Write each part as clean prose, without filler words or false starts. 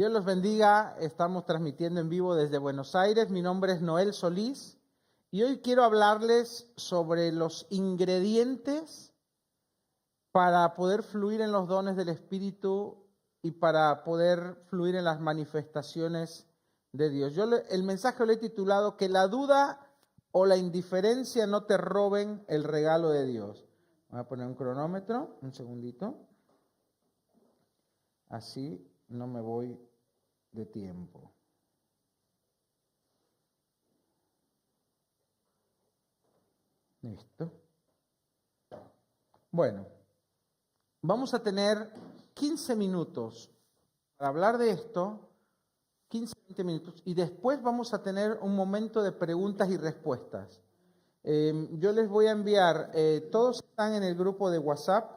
Dios los bendiga, estamos transmitiendo en vivo desde Buenos Aires. Mi nombre es Noel Solís y hoy quiero hablarles sobre los ingredientes para poder fluir en los dones del Espíritu y para poder fluir en las manifestaciones de Dios. El mensaje lo he titulado "Que la duda o la indiferencia no te roben el regalo de Dios". Voy a poner un cronómetro, un segundito. Así no me voy de tiempo. Listo. Bueno, vamos a tener 15 minutos para hablar de esto, 15-20 minutos, y después vamos a tener un momento de preguntas y respuestas. Yo les voy a enviar, todos están en el grupo de WhatsApp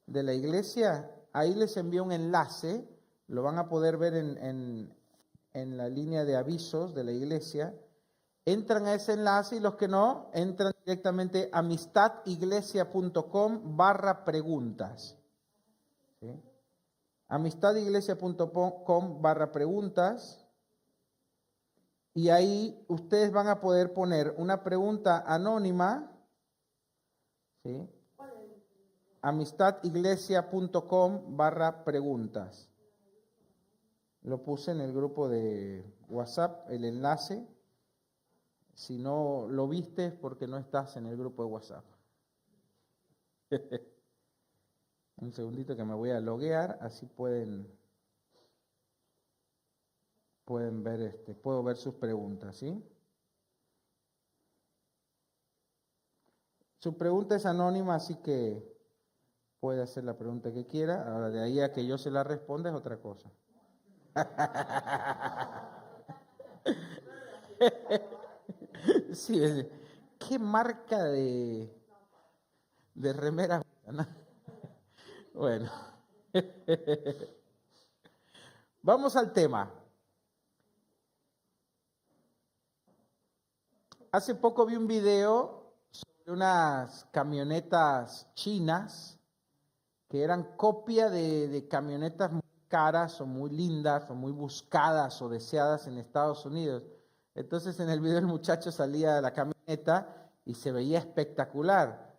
de la iglesia, ahí les envío un enlace, lo van a poder ver en la línea de avisos de la iglesia. Entran a ese enlace y los que no, entran directamente a amistadiglesia.com/preguntas. ¿Sí? amistadiglesia.com/preguntas. Y ahí ustedes van a poder poner una pregunta anónima. ¿Sí? amistadiglesia.com/preguntas. Lo puse en el grupo de WhatsApp, el enlace. Si no lo viste es porque no estás en el grupo de WhatsApp. Un segundito que me voy a loguear, así pueden ver puedo ver sus preguntas, ¿sí? Su pregunta es anónima, así que puede hacer la pregunta que quiera. Ahora, de ahí a que yo se la responda es otra cosa. Sí, ¿qué marca de remera? Bueno, vamos al tema. Hace poco vi un video sobre unas camionetas chinas que eran copia de camionetas muy caras o muy lindas o muy buscadas o deseadas en Estados Unidos. Entonces en el video el muchacho salía de la camioneta y se veía espectacular.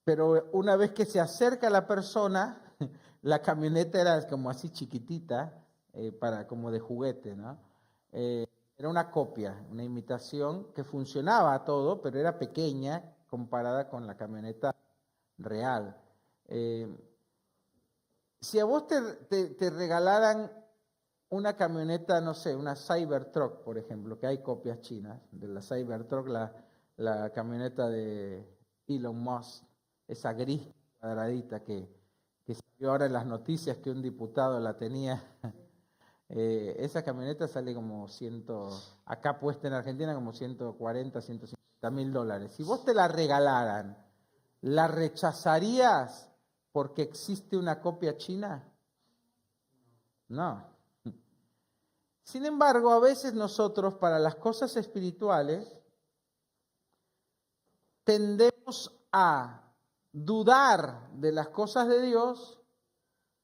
Pero una vez que se acerca a la persona, la camioneta era como así chiquitita, como de juguete, ¿no? Era una copia, una imitación que funcionaba todo, pero era pequeña comparada con la camioneta real. Si a vos te regalaran una camioneta, no sé, una Cybertruck, por ejemplo, que hay copias chinas de la Cybertruck, la camioneta de Elon Musk, esa gris cuadradita que salió ahora en las noticias que un diputado la tenía. Esa camioneta sale como acá puesta en Argentina como 140, 150 mil dólares. Si vos te la regalaran, ¿la rechazarías porque existe una copia china? No. Sin embargo, a veces nosotros para las cosas espirituales tendemos a dudar de las cosas de Dios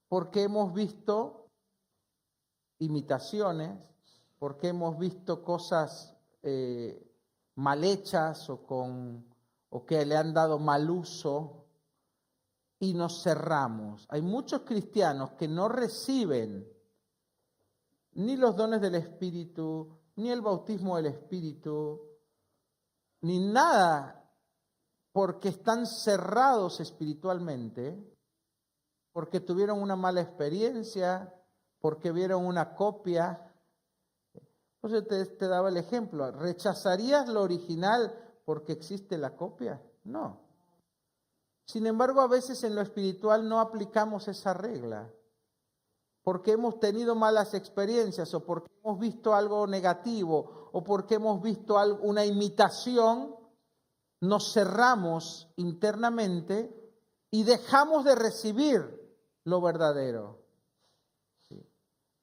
porque hemos visto imitaciones, porque hemos visto cosas mal hechas o que le han dado mal uso y nos cerramos. Hay muchos cristianos que no reciben ni los dones del Espíritu, ni el bautismo del Espíritu, ni nada, porque están cerrados espiritualmente, porque tuvieron una mala experiencia, porque vieron una copia. Entonces te daba el ejemplo. ¿Rechazarías lo original porque existe la copia? No. Sin embargo, a veces en lo espiritual no aplicamos esa regla, porque hemos tenido malas experiencias o porque hemos visto algo negativo o porque hemos visto una imitación, nos cerramos internamente y dejamos de recibir lo verdadero. ¿Sí?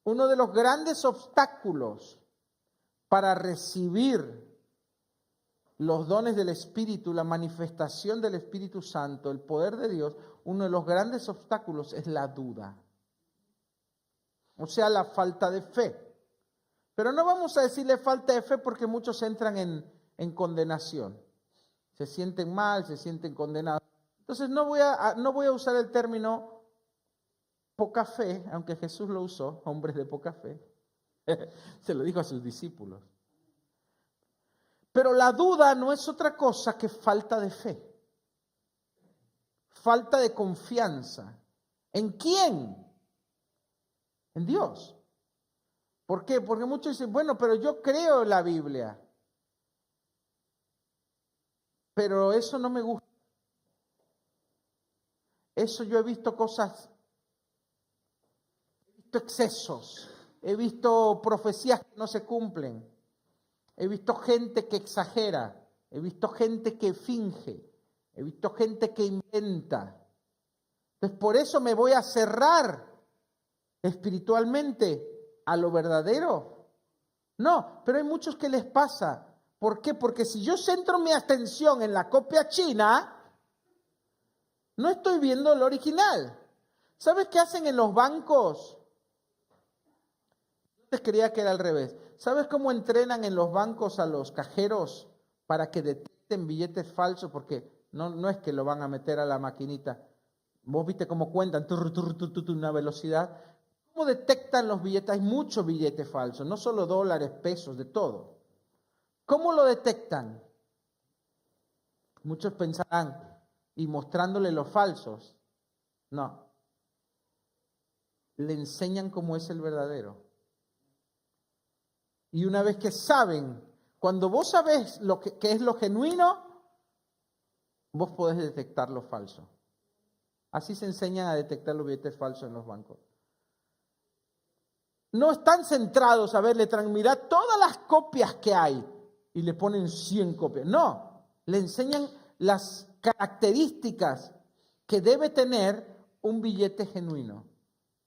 Uno de los grandes obstáculos para recibir los dones del Espíritu, la manifestación del Espíritu Santo, el poder de Dios, uno de los grandes obstáculos es la duda. o sea, la falta de fe. Pero no vamos a decirle falta de fe porque muchos entran en condenación. Se sienten mal, se sienten condenados. Entonces no voy a usar el término poca fe, aunque Jesús lo usó, hombres de poca fe. Se lo dijo a sus discípulos. Pero la duda no es otra cosa que falta de fe. Falta de confianza. ¿En quién? En Dios. ¿Por qué? Porque muchos dicen, bueno, pero yo creo en la Biblia. Pero eso no me gusta. Eso yo he visto cosas, he visto excesos, he visto profecías que no se cumplen, he visto gente que exagera, he visto gente que finge, he visto gente que inventa. Entonces por eso me voy a cerrar espiritualmente a lo verdadero. No, pero hay muchos que les pasa. ¿Por qué? Porque si yo centro mi atención en la copia china, no estoy viendo el original. ¿Sabes qué hacen en los bancos? Yo te creía que era al revés. ¿Sabes cómo entrenan en los bancos a los cajeros para que detecten billetes falsos? Porque no es que lo van a meter a la maquinita. Vos viste cómo cuentan, una velocidad. ¿Cómo detectan los billetes? Hay muchos billetes falsos, no solo dólares, pesos, de todo. ¿Cómo lo detectan? Muchos pensarán, y mostrándole los falsos. No. Le enseñan cómo es el verdadero. Y una vez que saben, cuando vos sabés lo que es lo genuino, vos podés detectar lo falso. Así se enseñan a detectar los billetes falsos en los bancos. No están centrados a ver, mirá todas las copias que hay y le ponen 100 copias. No, le enseñan las características que debe tener un billete genuino.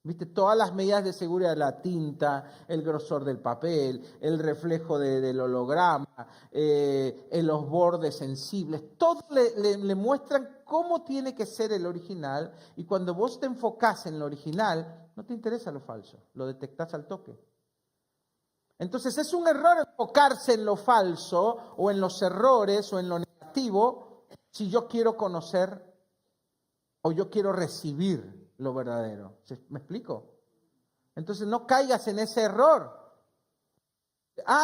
¿Viste? Todas las medidas de seguridad, la tinta, el grosor del papel, el reflejo del holograma, los bordes sensibles, todo le muestran cómo tiene que ser el original, y cuando vos te enfocás en lo original, no te interesa lo falso, lo detectás al toque. Entonces es un error enfocarse en lo falso o en los errores o en lo negativo si yo quiero conocer o yo quiero recibir lo verdadero. ¿Me explico? Entonces no caigas en ese error.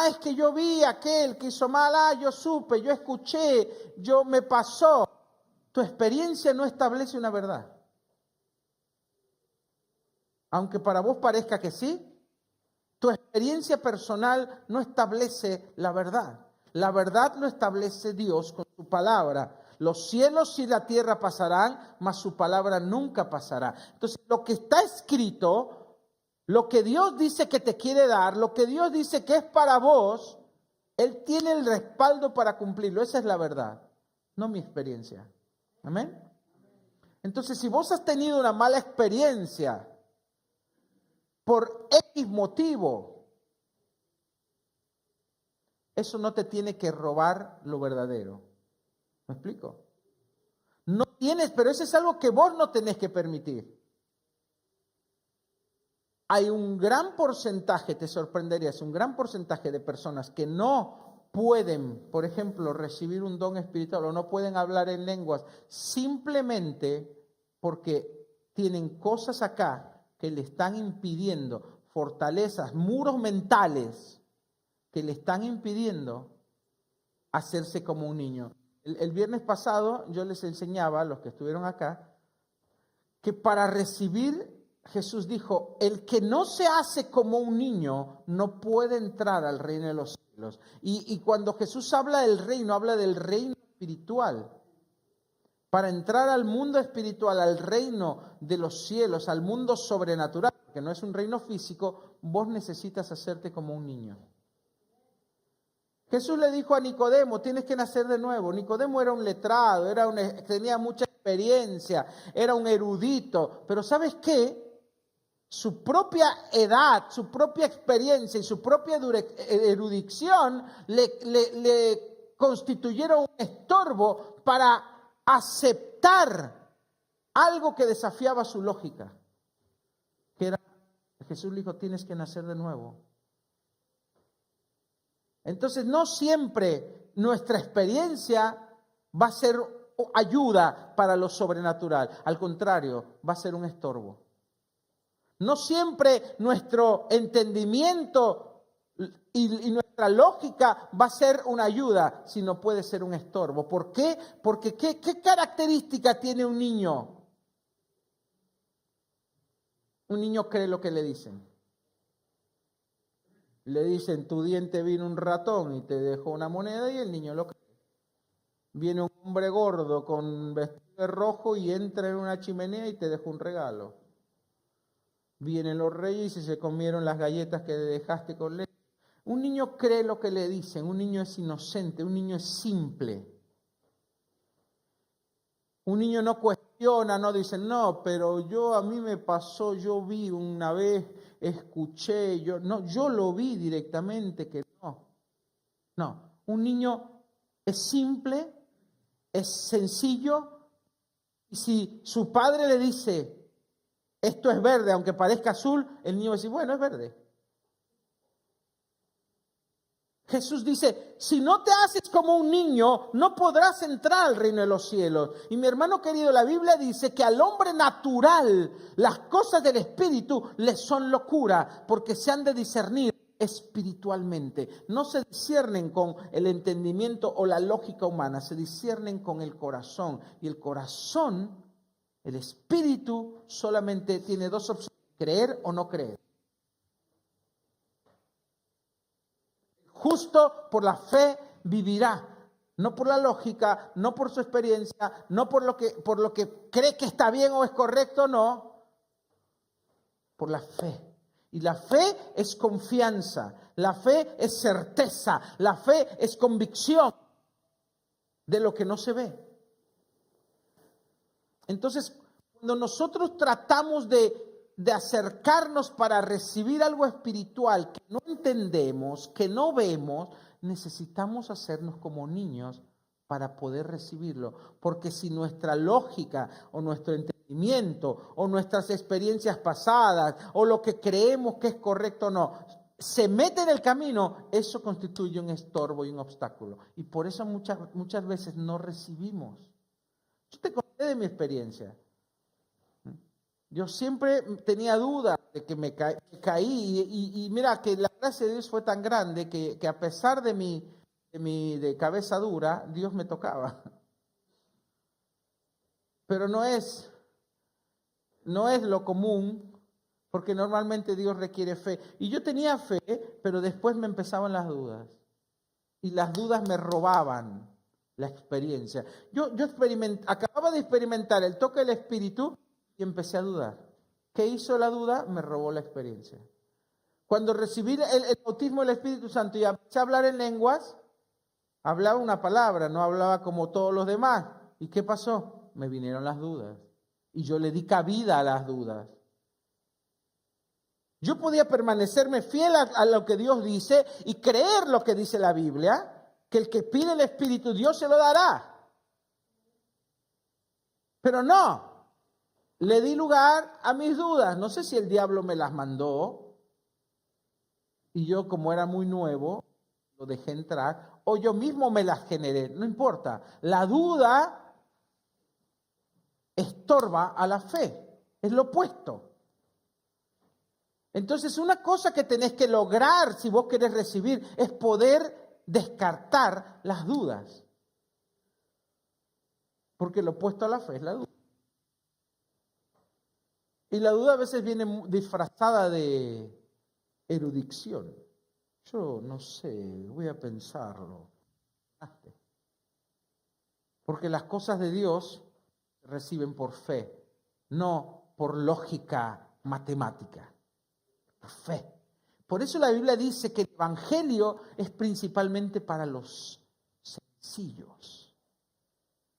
Es que yo vi a aquel que hizo mal, yo supe, yo escuché, me pasó. Tu experiencia no establece una verdad. Aunque para vos parezca que sí, tu experiencia personal no establece la verdad. La verdad lo establece Dios con su palabra. Los cielos y la tierra pasarán, mas su palabra nunca pasará. Entonces, lo que está escrito, lo que Dios dice que te quiere dar, lo que Dios dice que es para vos, Él tiene el respaldo para cumplirlo. Esa es la verdad, no mi experiencia. ¿Amén? Entonces, si vos has tenido una mala experiencia por X motivo, eso no te tiene que robar lo verdadero. ¿Me explico? No tienes, pero eso es algo que vos no tenés que permitir. Hay un gran porcentaje, te sorprenderías, un gran porcentaje de personas que no pueden, por ejemplo, recibir un don espiritual o no pueden hablar en lenguas simplemente porque tienen cosas acá que le están impidiendo, fortalezas, muros mentales que le están impidiendo hacerse como un niño. El viernes pasado yo les enseñaba a los que estuvieron acá que para recibir, Jesús dijo, el que no se hace como un niño no puede entrar al reino de los cielos. Y cuando Jesús habla del reino, habla del reino espiritual. Para entrar al mundo espiritual, al reino de los cielos, al mundo sobrenatural, que no es un reino físico, vos necesitas hacerte como un niño. Jesús le dijo a Nicodemo, tienes que nacer de nuevo. Nicodemo era un letrado, tenía mucha experiencia, era un erudito, pero ¿sabes qué? Su propia edad, su propia experiencia y su propia erudición le constituyeron un estorbo para aceptar algo que desafiaba su lógica, que era Jesús le dijo, tienes que nacer de nuevo. Entonces, no siempre nuestra experiencia va a ser ayuda para lo sobrenatural. Al contrario, va a ser un estorbo. No siempre nuestro entendimiento y nuestra lógica va a ser una ayuda, sino puede ser un estorbo. ¿Por qué? Porque ¿qué característica tiene un niño? Un niño cree lo que le dicen. Le dicen, tu diente vino un ratón y te dejó una moneda, y el niño lo cree. Viene un hombre gordo con vestido de rojo y entra en una chimenea y te deja un regalo. Vienen los reyes y se comieron las galletas que dejaste con leche. Un niño cree lo que le dicen, un niño es inocente, un niño es simple. Un niño no cuestiona, no dice, no, pero a mí me pasó, yo vi una vez, escuché, yo lo vi directamente que no. No, un niño es simple, es sencillo, y si su padre le dice, esto es verde, aunque parezca azul, el niño va a decir, bueno, es verde. Jesús dice, si no te haces como un niño, no podrás entrar al reino de los cielos. Y mi hermano querido, la Biblia dice que al hombre natural las cosas del espíritu le son locura, porque se han de discernir espiritualmente. No se disciernen con el entendimiento o la lógica humana, se disciernen con el corazón. Y el corazón, el espíritu, solamente tiene dos opciones, creer o no creer. Justo por la fe vivirá, no por la lógica, no por su experiencia, no por lo que cree que está bien o es correcto, no, por la fe. Y la fe es confianza, la fe es certeza, la fe es convicción de lo que no se ve. Entonces, cuando nosotros tratamos de acercarnos para recibir algo espiritual que no entendemos, que no vemos, necesitamos hacernos como niños para poder recibirlo. Porque si nuestra lógica o nuestro entendimiento o nuestras experiencias pasadas o lo que creemos que es correcto o no, se mete en el camino, eso constituye un estorbo y un obstáculo. Y por eso muchas veces no recibimos. Yo te conté de mi experiencia. Yo siempre tenía dudas de que me caí y mira que la gracia de Dios fue tan grande que a pesar de mi cabeza dura, Dios me tocaba. Pero no es lo común, porque normalmente Dios requiere fe. Y yo tenía fe, pero después me empezaban las dudas. Y las dudas me robaban la experiencia. Yo acababa de experimentar el toque del Espíritu y empecé a dudar. ¿Qué hizo la duda? Me robó la experiencia. Cuando recibí el bautismo del Espíritu Santo y empecé a hablar en lenguas, hablaba una palabra, no hablaba como todos los demás. ¿Y qué pasó? Me vinieron las dudas. Y yo le di cabida a las dudas. Yo podía permanecerme fiel a lo que Dios dice y creer lo que dice la Biblia, que el que pide el Espíritu, Dios se lo dará. Pero no. Le di lugar a mis dudas. No sé si el diablo me las mandó y yo, como era muy nuevo, lo dejé entrar, o yo mismo me las generé. No importa. La duda estorba a la fe. Es lo opuesto. Entonces, una cosa que tenés que lograr si vos querés recibir es poder descartar las dudas. Porque lo opuesto a la fe es la duda. Y la duda a veces viene disfrazada de erudición. Yo no sé, voy a pensarlo. Porque las cosas de Dios se reciben por fe, no por lógica matemática, por fe. Por eso la Biblia dice que el Evangelio es principalmente para los sencillos.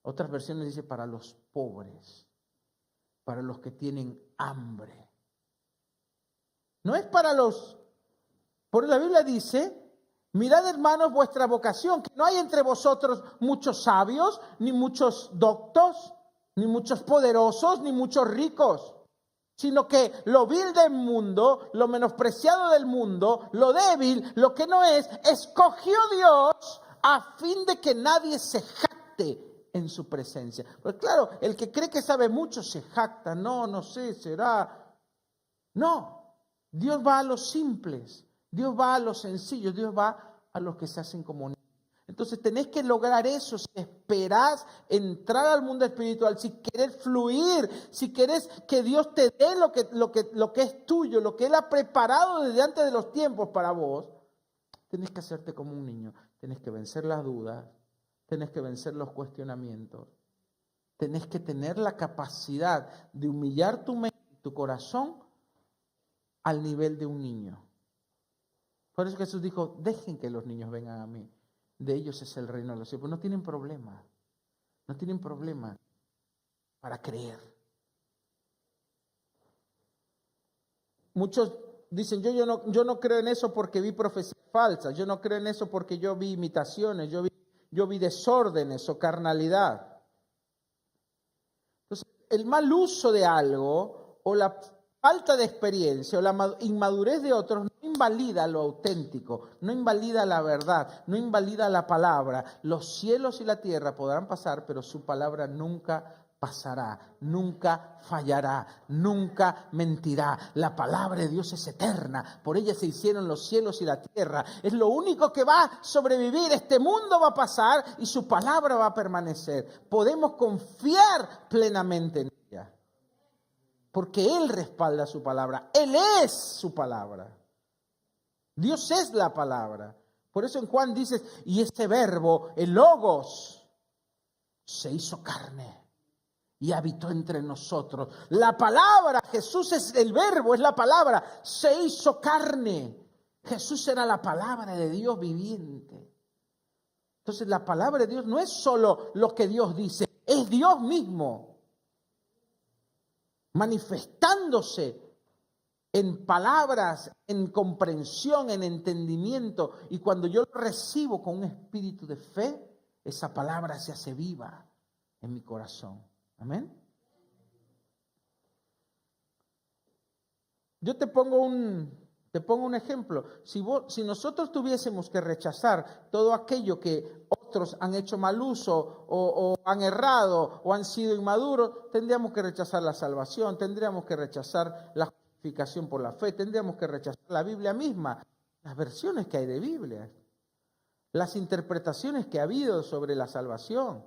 Otras versiones dicen para los pobres, para los que tienen hambre. No es para porque la Biblia dice, mirad hermanos vuestra vocación, que no hay entre vosotros muchos sabios, ni muchos doctos, ni muchos poderosos, ni muchos ricos, sino que lo vil del mundo, lo menospreciado del mundo, lo débil, lo que no es, escogió Dios a fin de que nadie se jacte en su presencia. Pues claro, el que cree que sabe mucho se jacta, no sé, será. No, Dios va a los simples, Dios va a los sencillos, Dios va a los que se hacen como niños. Entonces tenés que lograr eso, si esperás entrar al mundo espiritual, si querés fluir, si querés que Dios te dé lo que es tuyo, lo que Él ha preparado desde antes de los tiempos para vos, tenés que hacerte como un niño, tenés que vencer las dudas, tenés que vencer los cuestionamientos, tenés que tener la capacidad de humillar tu mente, tu corazón, al nivel de un niño. Por eso Jesús dijo, dejen que los niños vengan a mí. De ellos es el reino de los cielos. Pues no tienen problema para creer. Muchos dicen, yo no creo en eso porque vi profecías falsas, yo no creo en eso porque yo vi imitaciones, yo vi desórdenes o carnalidad. Entonces, el mal uso de algo o la falta de experiencia o la inmadurez de otros no invalida lo auténtico, no invalida la verdad, no invalida la palabra. Los cielos y la tierra podrán pasar, pero su palabra nunca pasará, nunca fallará, nunca mentirá. La palabra de Dios es eterna, por ella se hicieron los cielos y la tierra. Es lo único que va a sobrevivir. Este mundo va a pasar y su palabra va a permanecer. Podemos confiar plenamente en ella. Porque Él respalda su palabra. Él es su palabra. Dios es la palabra. Por eso en Juan dice, y este verbo, el logos, se hizo carne y habitó entre nosotros. La palabra, Jesús es el verbo, es la palabra, se hizo carne. Jesús era la palabra de Dios viviente. Entonces la palabra de Dios no es solo lo que Dios dice, es Dios mismo manifestándose en palabras, en comprensión, en entendimiento. Y cuando yo lo recibo con un espíritu de fe, esa palabra se hace viva en mi corazón. Amén. Yo te pongo un ejemplo. Si nosotros tuviésemos que rechazar todo aquello que otros han hecho mal uso o han errado o han sido inmaduros, tendríamos que rechazar la salvación, tendríamos que rechazar la justificación por la fe, tendríamos que rechazar la Biblia misma, las versiones que hay de Biblia, las interpretaciones que ha habido sobre la salvación,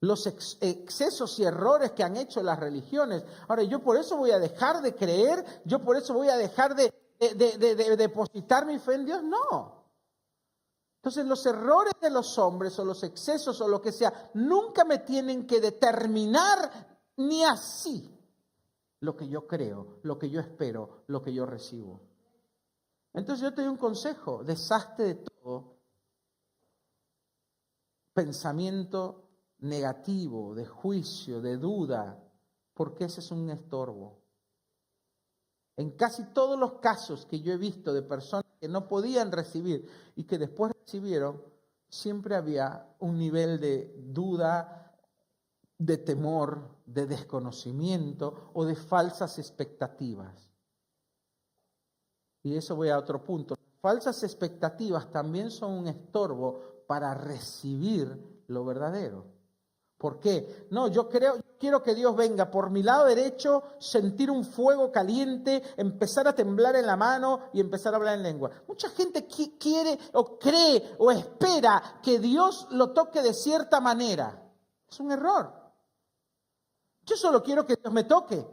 los excesos y errores que han hecho las religiones. Ahora, yo por eso voy a dejar de creer, yo por eso voy a dejar de depositar mi fe en Dios, no. Entonces los errores de los hombres o los excesos o lo que sea, nunca me tienen que determinar ni así lo que yo creo, lo que yo espero, lo que yo recibo. Entonces yo te doy un consejo, deshazte de todo pensamiento negativo, de juicio, de duda, porque ese es un estorbo. En casi todos los casos que yo he visto de personas que no podían recibir y que después recibieron, siempre había un nivel de duda, de temor, de desconocimiento o de falsas expectativas. Y eso voy a otro punto. Falsas expectativas también son un estorbo para recibir lo verdadero. ¿Por qué? No, yo quiero que Dios venga por mi lado derecho, sentir un fuego caliente, empezar a temblar en la mano y empezar a hablar en lengua. Mucha gente quiere o cree o espera que Dios lo toque de cierta manera. Es un error. Yo solo quiero que Dios me toque.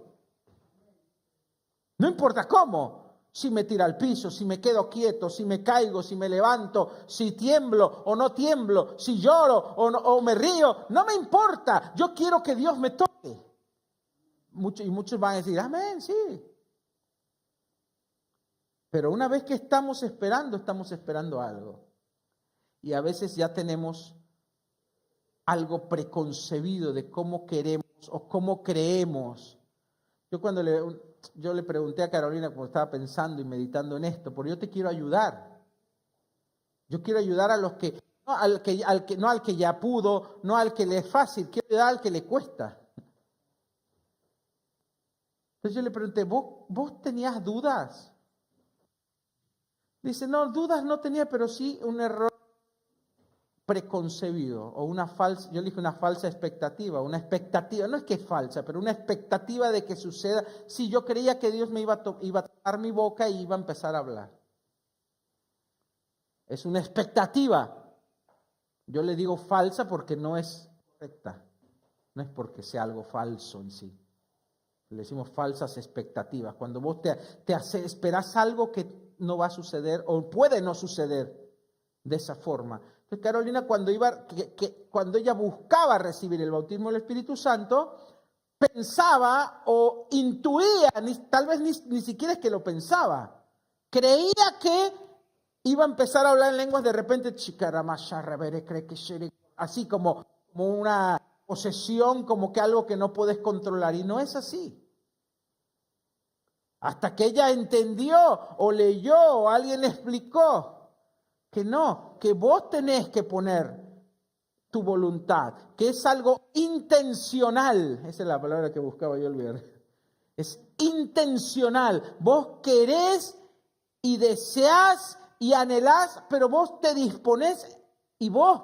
No importa cómo. Si me tira al piso, si me quedo quieto, si me caigo, si me levanto, si tiemblo o no tiemblo, si lloro o me río, no me importa. Yo quiero que Dios me toque. Muchos van a decir, amén, sí. Pero una vez que estamos esperando algo. Y a veces ya tenemos algo preconcebido de cómo queremos o cómo creemos. Yo le pregunté a Carolina cuando estaba pensando y meditando en esto, porque yo te quiero ayudar. Yo quiero ayudar a los que, no al que ya pudo, no al que le es fácil, quiero ayudar al que le cuesta. Entonces yo le pregunté, ¿vos tenías dudas? Dice, no, dudas no tenía, pero sí un error preconcebido o una falsa, yo le dije una falsa expectativa, no es que es falsa, pero una expectativa de que suceda. Sí, yo creía que Dios me iba a tocar mi boca y iba a empezar a hablar. Es una expectativa. Yo le digo falsa porque no es correcta, no es porque sea algo falso en sí. Le decimos falsas expectativas. Cuando vos esperás algo que no va a suceder o puede no suceder de esa forma. Entonces Carolina, cuando ella buscaba recibir el bautismo del Espíritu Santo, pensaba o intuía, tal vez ni siquiera es que lo pensaba, creía que iba a empezar a hablar en lenguas de repente, así como una posesión, como que algo que no puedes controlar, y no es así. Hasta que ella entendió o leyó o alguien le explicó que no, que vos tenés que poner tu voluntad, que es algo intencional. Esa es la palabra que buscaba yo el viernes. Es intencional. Vos querés y deseás y anhelás, pero vos te disponés y vos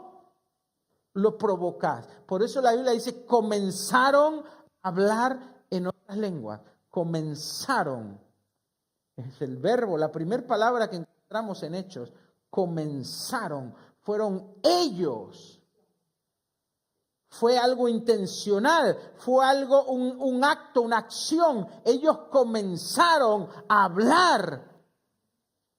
lo provocás. Por eso la Biblia dice, comenzaron a hablar en otras lenguas. Comenzaron. Es el verbo, la primera palabra que encontramos en Hechos. Comenzaron. Fueron ellos. Fue algo intencional, fue algo, un acto, una acción. Ellos comenzaron a hablar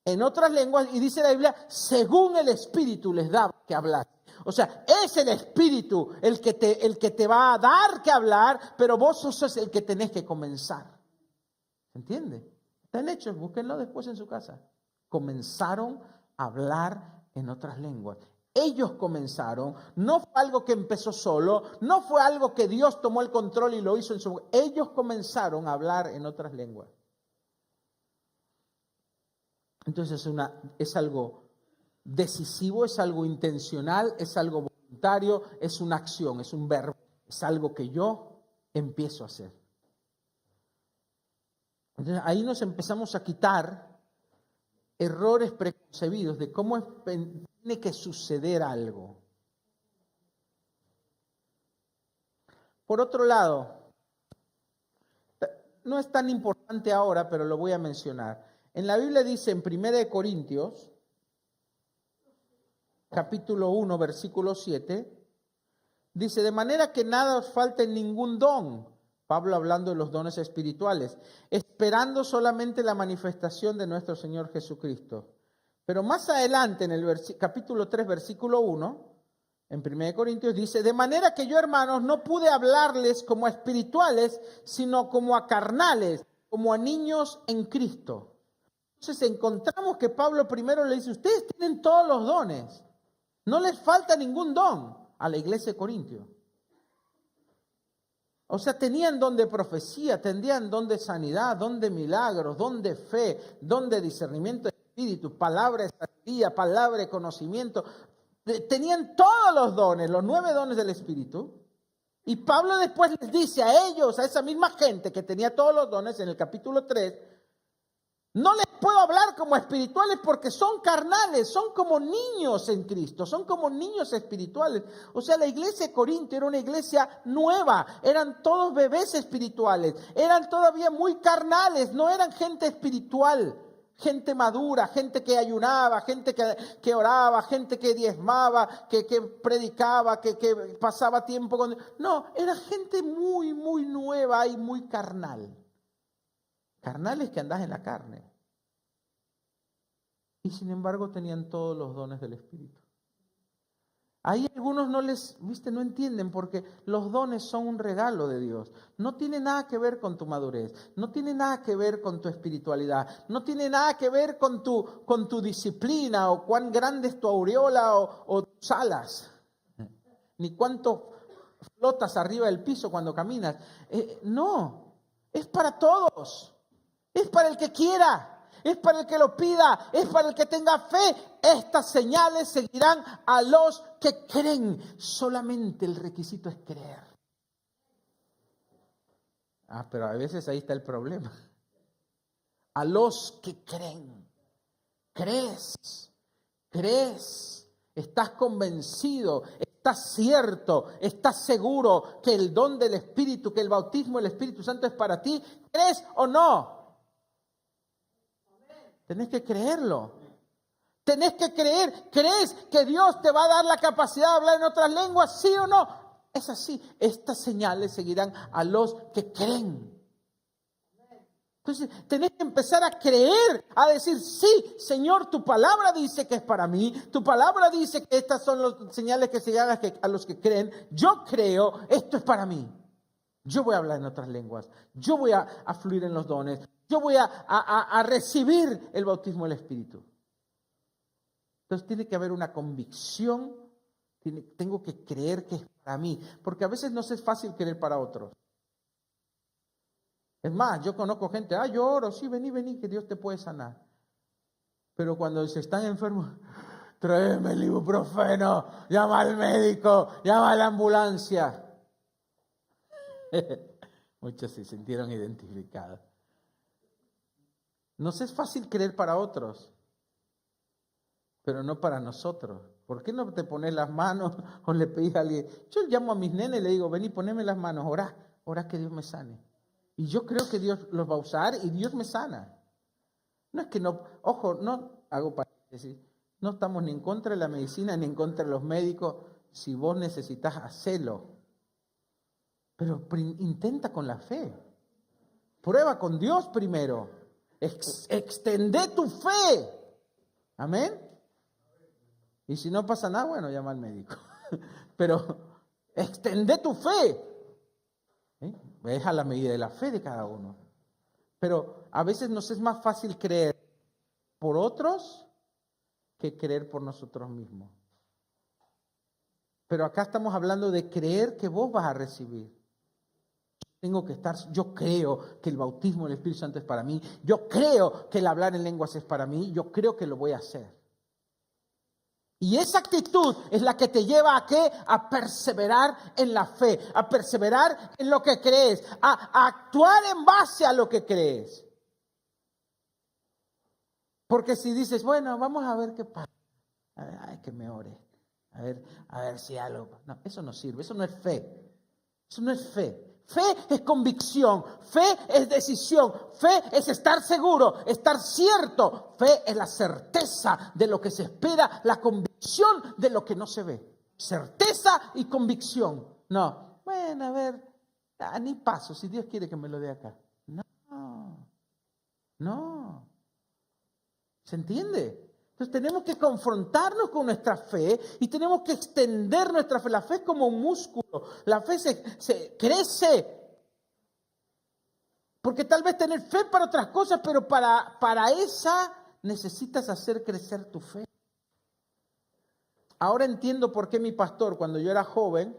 en otras lenguas y dice la Biblia, según el Espíritu les da que hablar. O sea, es el Espíritu el que te va a dar que hablar, pero vos sos el que tenés que comenzar. ¿Se entiende? Está en Hechos, búsquenlo después en su casa. Comenzaron a hablar en otras lenguas. Ellos comenzaron, no fue algo que empezó solo, no fue algo que Dios tomó el control y lo hizo en su... Ellos comenzaron a hablar en otras lenguas. Entonces es algo decisivo, es algo intencional, es algo voluntario, es una acción, es un verbo, es algo que yo empiezo a hacer. Entonces ahí nos empezamos a quitar errores preconcebidos de cómo tiene que suceder algo. Por otro lado, no es tan importante ahora, pero lo voy a mencionar. En la Biblia dice en 1 Corintios, capítulo 1, versículo 7, dice, de manera que nada os falte ningún don. Pablo hablando de los dones espirituales, esperando solamente la manifestación de nuestro Señor Jesucristo. Pero más adelante en el capítulo 3, versículo 1, en 1 Corintios dice, de manera que yo, hermanos, no pude hablarles como a espirituales, sino como a carnales, como a niños en Cristo. Entonces encontramos que Pablo primero le dice, ustedes tienen todos los dones, no les falta ningún don a la iglesia de Corintios. O sea, tenían don de profecía, tenían don de sanidad, don de milagros, don de fe, don de discernimiento de espíritu, palabra de sabiduría, palabra de conocimiento. Tenían todos los dones, los 9 dones del Espíritu. Y Pablo después les dice a ellos, a esa misma gente que tenía todos los dones en el capítulo 3, no les puedo hablar como espirituales porque son carnales, son como niños en Cristo, son como niños espirituales. O sea, la iglesia de Corinto era una iglesia nueva, eran todos bebés espirituales, eran todavía muy carnales, no eran gente espiritual, gente madura, gente que ayunaba, gente que oraba, gente que diezmaba, que predicaba, que pasaba tiempo con... No, era gente muy, muy nueva y muy carnal. Carnales que andás en la carne. Y sin embargo tenían todos los dones del Espíritu. Ahí algunos no entienden porque los dones son un regalo de Dios. No tiene nada que ver con tu madurez, no tiene nada que ver con tu espiritualidad, no tiene nada que ver con tu disciplina o cuán grande es tu aureola o tus alas, ni cuánto flotas arriba del piso cuando caminas. No, es para todos. Es para el que quiera, es para el que lo pida, es para el que tenga fe. Estas señales seguirán a los que creen. Solamente el requisito es creer. Pero a veces ahí está el problema. A los que creen. ¿Crees? ¿Estás convencido? ¿Estás cierto? ¿Estás seguro que el don del Espíritu, que el bautismo del Espíritu Santo es para ti? ¿Crees o no? Tenés que creerlo. Tenés que creer. ¿Crees que Dios te va a dar la capacidad de hablar en otras lenguas? ¿Sí o no? Es así. Estas señales seguirán a los que creen. Entonces, tenés que empezar a creer, a decir, sí, Señor, tu palabra dice que es para mí, tu palabra dice que estas son las señales que se dan a los que creen. Yo creo, esto es para mí. Yo voy a hablar en otras lenguas, yo voy a fluir en los dones, yo voy a recibir el bautismo del Espíritu. Entonces, tiene que haber una convicción, tengo que creer que es para mí, porque a veces no es fácil creer para otros. Es más, yo conozco gente, yo oro, sí, vení, que Dios te puede sanar. Pero cuando se están enfermos, tráeme el ibuprofeno, llama al médico, llama a la ambulancia. Muchos se sintieron identificados. Nos es fácil creer para otros, pero no para nosotros. ¿Por qué no te pones las manos o le pedís a alguien? Yo llamo a mis nenes y le digo, vení, poneme las manos, orá que Dios me sane. Y yo creo que Dios los va a usar y Dios me sana. No es que no, ojo, no hago paréntesis, no estamos ni en contra de la medicina ni en contra de los médicos. Si vos necesitas, hacelo. Pero intenta con la fe. Prueba con Dios primero. Extendé tu fe. Amén. Y si no pasa nada, bueno, llama al médico. Pero extendé tu fe. Es a la medida de la fe de cada uno. Pero a veces nos es más fácil creer por otros que creer por nosotros mismos. Pero acá estamos hablando de creer que vos vas a recibir. Yo creo que el bautismo del Espíritu Santo es para mí. Yo creo que el hablar en lenguas es para mí. Yo creo que lo voy a hacer. Y esa actitud es la que te lleva a ¿qué? A perseverar en la fe, a perseverar en lo que crees, a actuar en base a lo que crees. Porque si dices, bueno, vamos a ver qué pasa, a ver, que me ore, a ver si algo. No, eso no sirve, eso no es fe. Eso no es fe. Fe es convicción, fe es decisión, fe es estar seguro, estar cierto. Fe es la certeza de lo que se espera, la convicción de lo que no se ve. Certeza y convicción. No, bueno, a ver, ni paso, si Dios quiere que me lo dé acá. No. ¿Se entiende? Entonces tenemos que confrontarnos con nuestra fe y tenemos que extender nuestra fe. La fe es como un músculo. La fe se crece. Porque tal vez tener fe para otras cosas, pero para esa necesitas hacer crecer tu fe. Ahora entiendo por qué mi pastor, cuando yo era joven,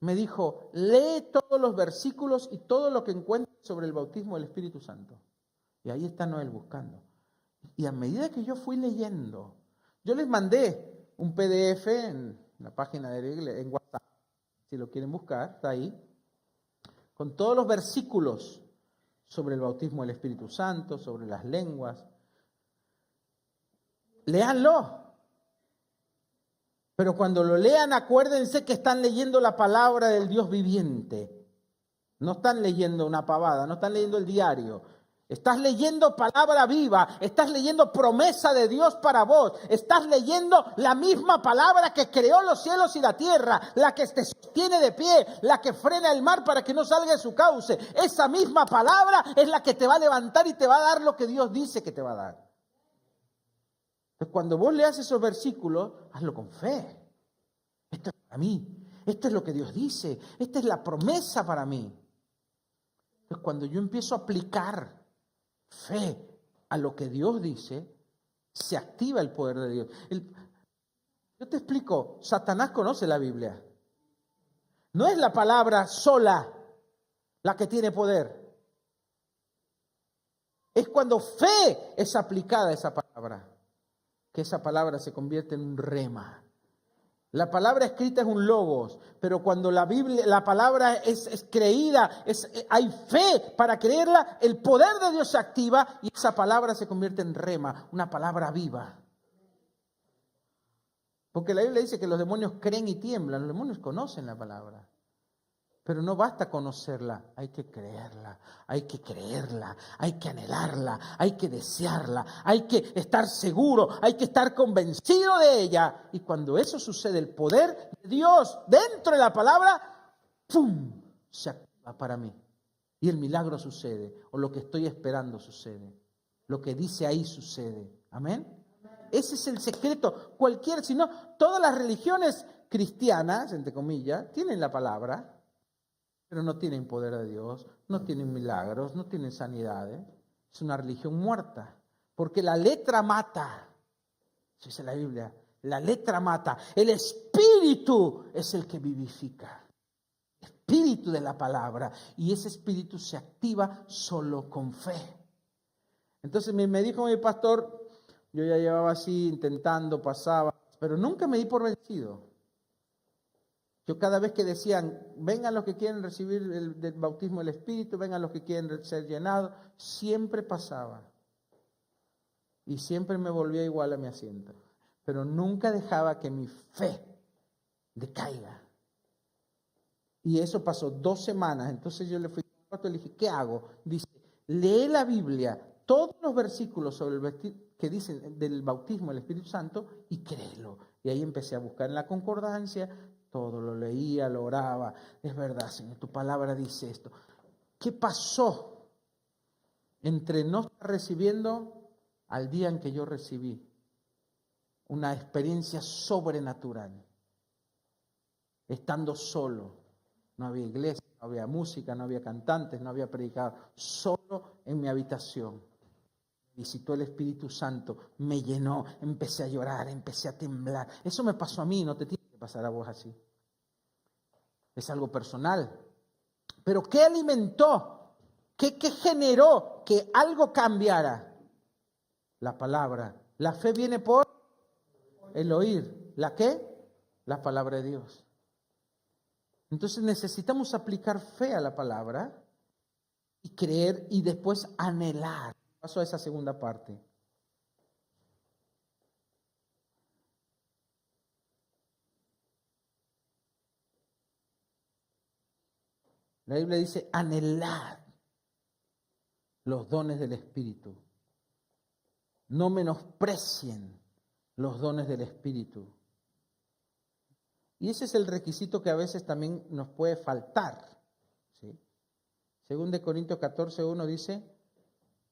me dijo, lee todos los versículos y todo lo que encuentres sobre el bautismo del Espíritu Santo. Y ahí está Noel buscando. Y a medida que yo fui leyendo, yo les mandé un PDF en la página de la iglesia, en WhatsApp, si lo quieren buscar, está ahí, con todos los versículos sobre el bautismo del Espíritu Santo, sobre las lenguas. Léanlo. Pero cuando lo lean, acuérdense que están leyendo la palabra del Dios viviente. No están leyendo una pavada, no están leyendo el diario. Estás leyendo palabra viva, estás leyendo promesa de Dios para vos, estás leyendo la misma palabra que creó los cielos y la tierra, la que te sostiene de pie, la que frena el mar para que no salga de su cauce. Esa misma palabra es la que te va a levantar y te va a dar lo que Dios dice que te va a dar. Entonces, cuando vos leas esos versículos, hazlo con fe. Esto es para mí, esto es lo que Dios dice, esta es la promesa para mí. Entonces, cuando yo empiezo a aplicar fe a lo que Dios dice, se activa el poder de Dios. Yo te explico, Satanás conoce la Biblia. No es la palabra sola la que tiene poder. Es cuando fe es aplicada a esa palabra, que esa palabra se convierte en un rema. La palabra escrita es un logos, pero cuando la Biblia, la palabra es creída, hay fe para creerla, el poder de Dios se activa y esa palabra se convierte en rema, una palabra viva. Porque la Biblia dice que los demonios creen y tiemblan, los demonios conocen la palabra. Pero no basta conocerla, hay que creerla, hay que creerla, hay que anhelarla, hay que desearla, hay que estar seguro, hay que estar convencido de ella. Y cuando eso sucede, el poder de Dios dentro de la palabra, ¡pum!, se activa para mí. Y el milagro sucede, o lo que estoy esperando sucede. Lo que dice ahí sucede. ¿Amén? Ese es el secreto. Si no, todas las religiones cristianas, entre comillas, tienen la palabra, pero no tienen poder de Dios, no tienen milagros, no tienen sanidades. Es una religión muerta, porque la letra mata. Eso dice la Biblia, la letra mata. El espíritu es el que vivifica. El espíritu de la palabra. Y ese espíritu se activa solo con fe. Entonces me dijo mi pastor, yo ya llevaba así intentando, pasaba, pero nunca me di por vencido. Yo cada vez que decían, vengan los que quieren recibir el bautismo del Espíritu, vengan los que quieren ser llenados, siempre pasaba. Y siempre me volvía igual a mi asiento. Pero nunca dejaba que mi fe decaiga. Y eso pasó 2 semanas. Entonces yo le fui al pastor y le dije, ¿qué hago? Dice, lee la Biblia, todos los versículos que dicen del bautismo del Espíritu Santo y créelo. Y ahí empecé a buscar en la concordancia. Todo lo leía, lo oraba. Es verdad, Señor, tu palabra dice esto. ¿Qué pasó entre no estar recibiendo al día en que yo recibí? Una experiencia sobrenatural. Estando solo. No había iglesia, no había música, no había cantantes, no había predicador. Solo en mi habitación. Visitó el Espíritu Santo, me llenó, empecé a llorar, empecé a temblar. Eso me pasó a mí, no te tiene que pasar a vos así. Es algo personal. Pero ¿qué alimentó? ¿Qué generó que algo cambiara? La palabra. La fe viene por el oír. ¿La qué? La palabra de Dios. Entonces necesitamos aplicar fe a la palabra y creer y después anhelar. Paso a esa segunda parte. La Biblia dice, anhelad los dones del Espíritu. No menosprecien los dones del Espíritu. Y ese es el requisito que a veces también nos puede faltar. ¿Sí? Según de Corintios 14:1 dice,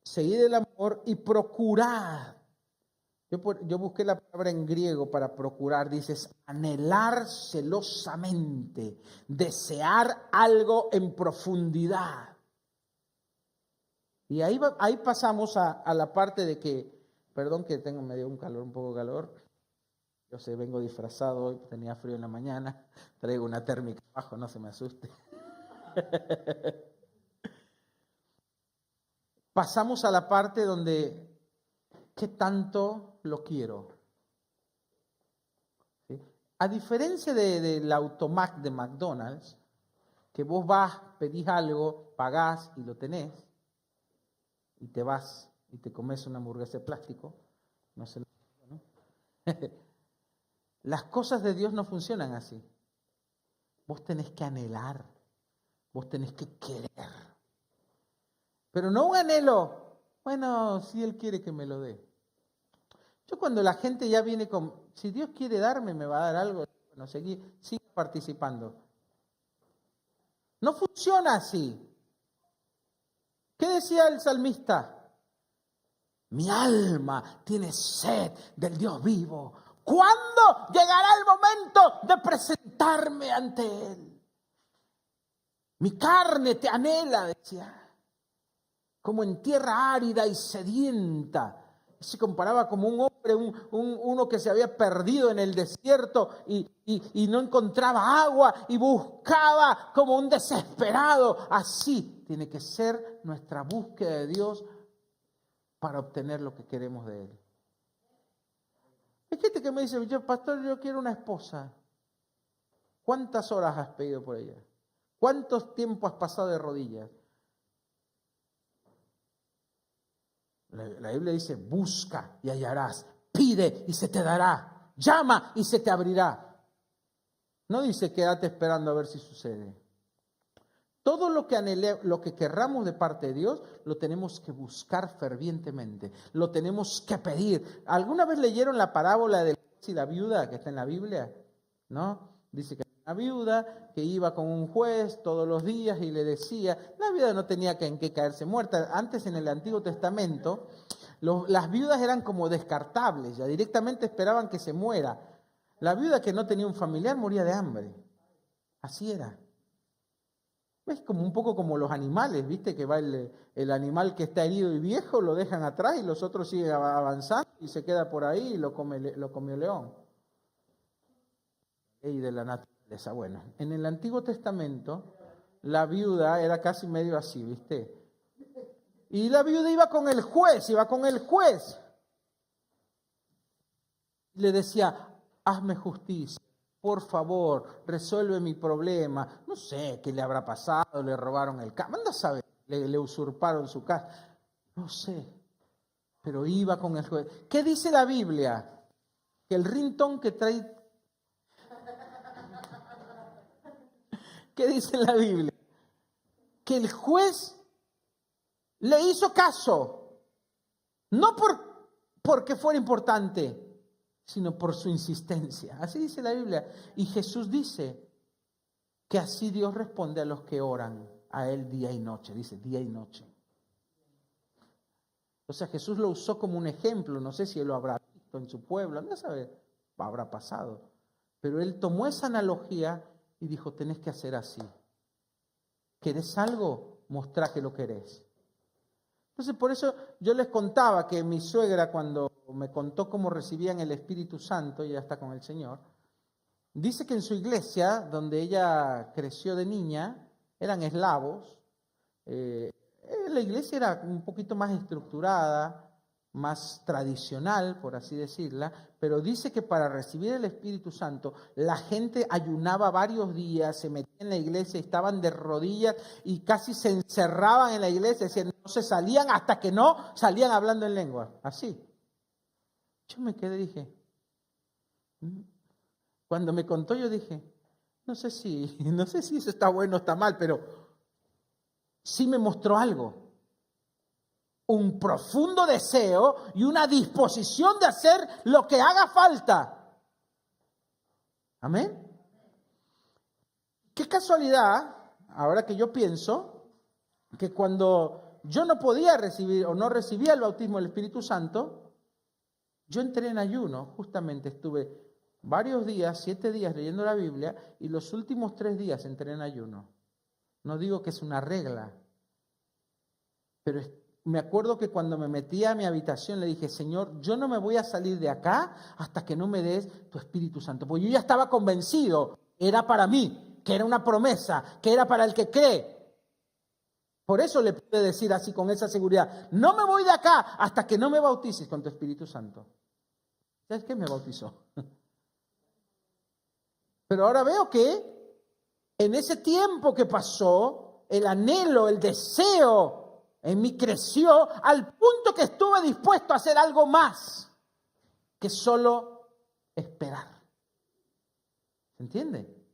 seguid el amor y procurad. Yo busqué la palabra en griego para procurar, dices, anhelar celosamente, desear algo en profundidad. Y ahí pasamos a la parte de que, perdón que me dio un poco de calor. Yo sé, vengo disfrazado hoy, tenía frío en la mañana, traigo una térmica abajo, no se me asuste. Pasamos a la parte donde, ¿qué tanto lo quiero? ¿Sí? A diferencia del automac de McDonald's, que vos vas, pedís algo, pagás y lo tenés, y te vas y te comes una hamburguesa de plástico, no sé, ¿no? Las cosas de Dios no funcionan así. Vos tenés que anhelar, vos tenés que querer. Pero no un anhelo, bueno, si Él quiere que me lo dé. Yo cuando la gente ya viene con, si Dios quiere darme, me va a dar algo, bueno, sigue participando. No funciona así. ¿Qué decía el salmista? Mi alma tiene sed del Dios vivo. ¿Cuándo llegará el momento de presentarme ante Él? Mi carne te anhela, decía, como en tierra árida y sedienta. Se comparaba como un hombre, uno que se había perdido en el desierto y no encontraba agua y buscaba como un desesperado. Así tiene que ser nuestra búsqueda de Dios para obtener lo que queremos de Él. Hay gente que me dice, pastor, yo quiero una esposa. ¿Cuántas horas has pedido por ella? ¿Cuánto tiempo has pasado de rodillas? La Biblia dice, busca y hallarás, pide y se te dará, llama y se te abrirá. No dice quédate esperando a ver si sucede. Todo lo que querramos de parte de Dios, lo tenemos que buscar fervientemente, lo tenemos que pedir. ¿Alguna vez leyeron la parábola del juez y la viuda que está en la Biblia? ¿No? Dice que una viuda que iba con un juez todos los días y le decía, la viuda no tenía en qué caerse muerta. Antes en el Antiguo Testamento, las viudas eran como descartables, ya directamente esperaban que se muera. La viuda que no tenía un familiar moría de hambre. Así era. Es como un poco como los animales, ¿viste? Que va el animal que está herido y viejo, lo dejan atrás y los otros siguen avanzando y se queda por ahí y lo comió el león. Y de la naturaleza. Bueno, en el Antiguo Testamento, la viuda era casi medio así, ¿viste? Y la viuda iba con el juez. Y le decía, hazme justicia. Por favor, resuelve mi problema. No sé qué le habrá pasado, le robaron el carro. Anda a saber, le usurparon su casa. No sé, pero iba con el juez. ¿Qué dice la Biblia? Que el ringtone que trae... ¿Qué dice la Biblia? Que el juez le hizo caso. No porque fuera importante, sino por su insistencia. Así dice la Biblia. Y Jesús dice que así Dios responde a los que oran a Él día y noche. Dice día y noche. O sea, Jesús lo usó como un ejemplo. No sé si Él lo habrá visto en su pueblo. No sabe, habrá pasado. Pero Él tomó esa analogía y dijo, tenés que hacer así. ¿Querés algo? Mostrá que lo querés. Entonces, por eso yo les contaba que mi suegra, cuando me contó cómo recibían el Espíritu Santo, ya está con el Señor, dice que en su iglesia, donde ella creció de niña, eran eslavos. La iglesia era un poquito más estructurada, más tradicional, por así decirla, pero dice que para recibir el Espíritu Santo la gente ayunaba varios días, se metía en la iglesia, estaban de rodillas y casi se encerraban en la iglesia, decían, no se salían hasta que no salían hablando en lengua, así. Yo me quedé y dije, cuando me contó yo dije, no sé si eso está bueno o está mal, pero sí me mostró algo. Un profundo deseo y una disposición de hacer lo que haga falta. Amén. Qué casualidad, ahora que yo pienso, que cuando yo no podía recibir o no recibía el bautismo del Espíritu Santo, yo entré en ayuno. Justamente estuve varios días, 7 días leyendo la Biblia y los últimos 3 días entré en ayuno. No digo que es una regla, pero me acuerdo que cuando me metí a mi habitación le dije, Señor, yo no me voy a salir de acá hasta que no me des tu Espíritu Santo. Porque yo ya estaba convencido, era para mí, que era una promesa, que era para el que cree. Por eso le pude decir así con esa seguridad, no me voy de acá hasta que no me bautices con tu Espíritu Santo. ¿Sabes qué? Me bautizó. Pero ahora veo que en ese tiempo que pasó, el anhelo, el deseo en mí creció al punto que estuve dispuesto a hacer algo más que solo esperar. ¿Se entiende?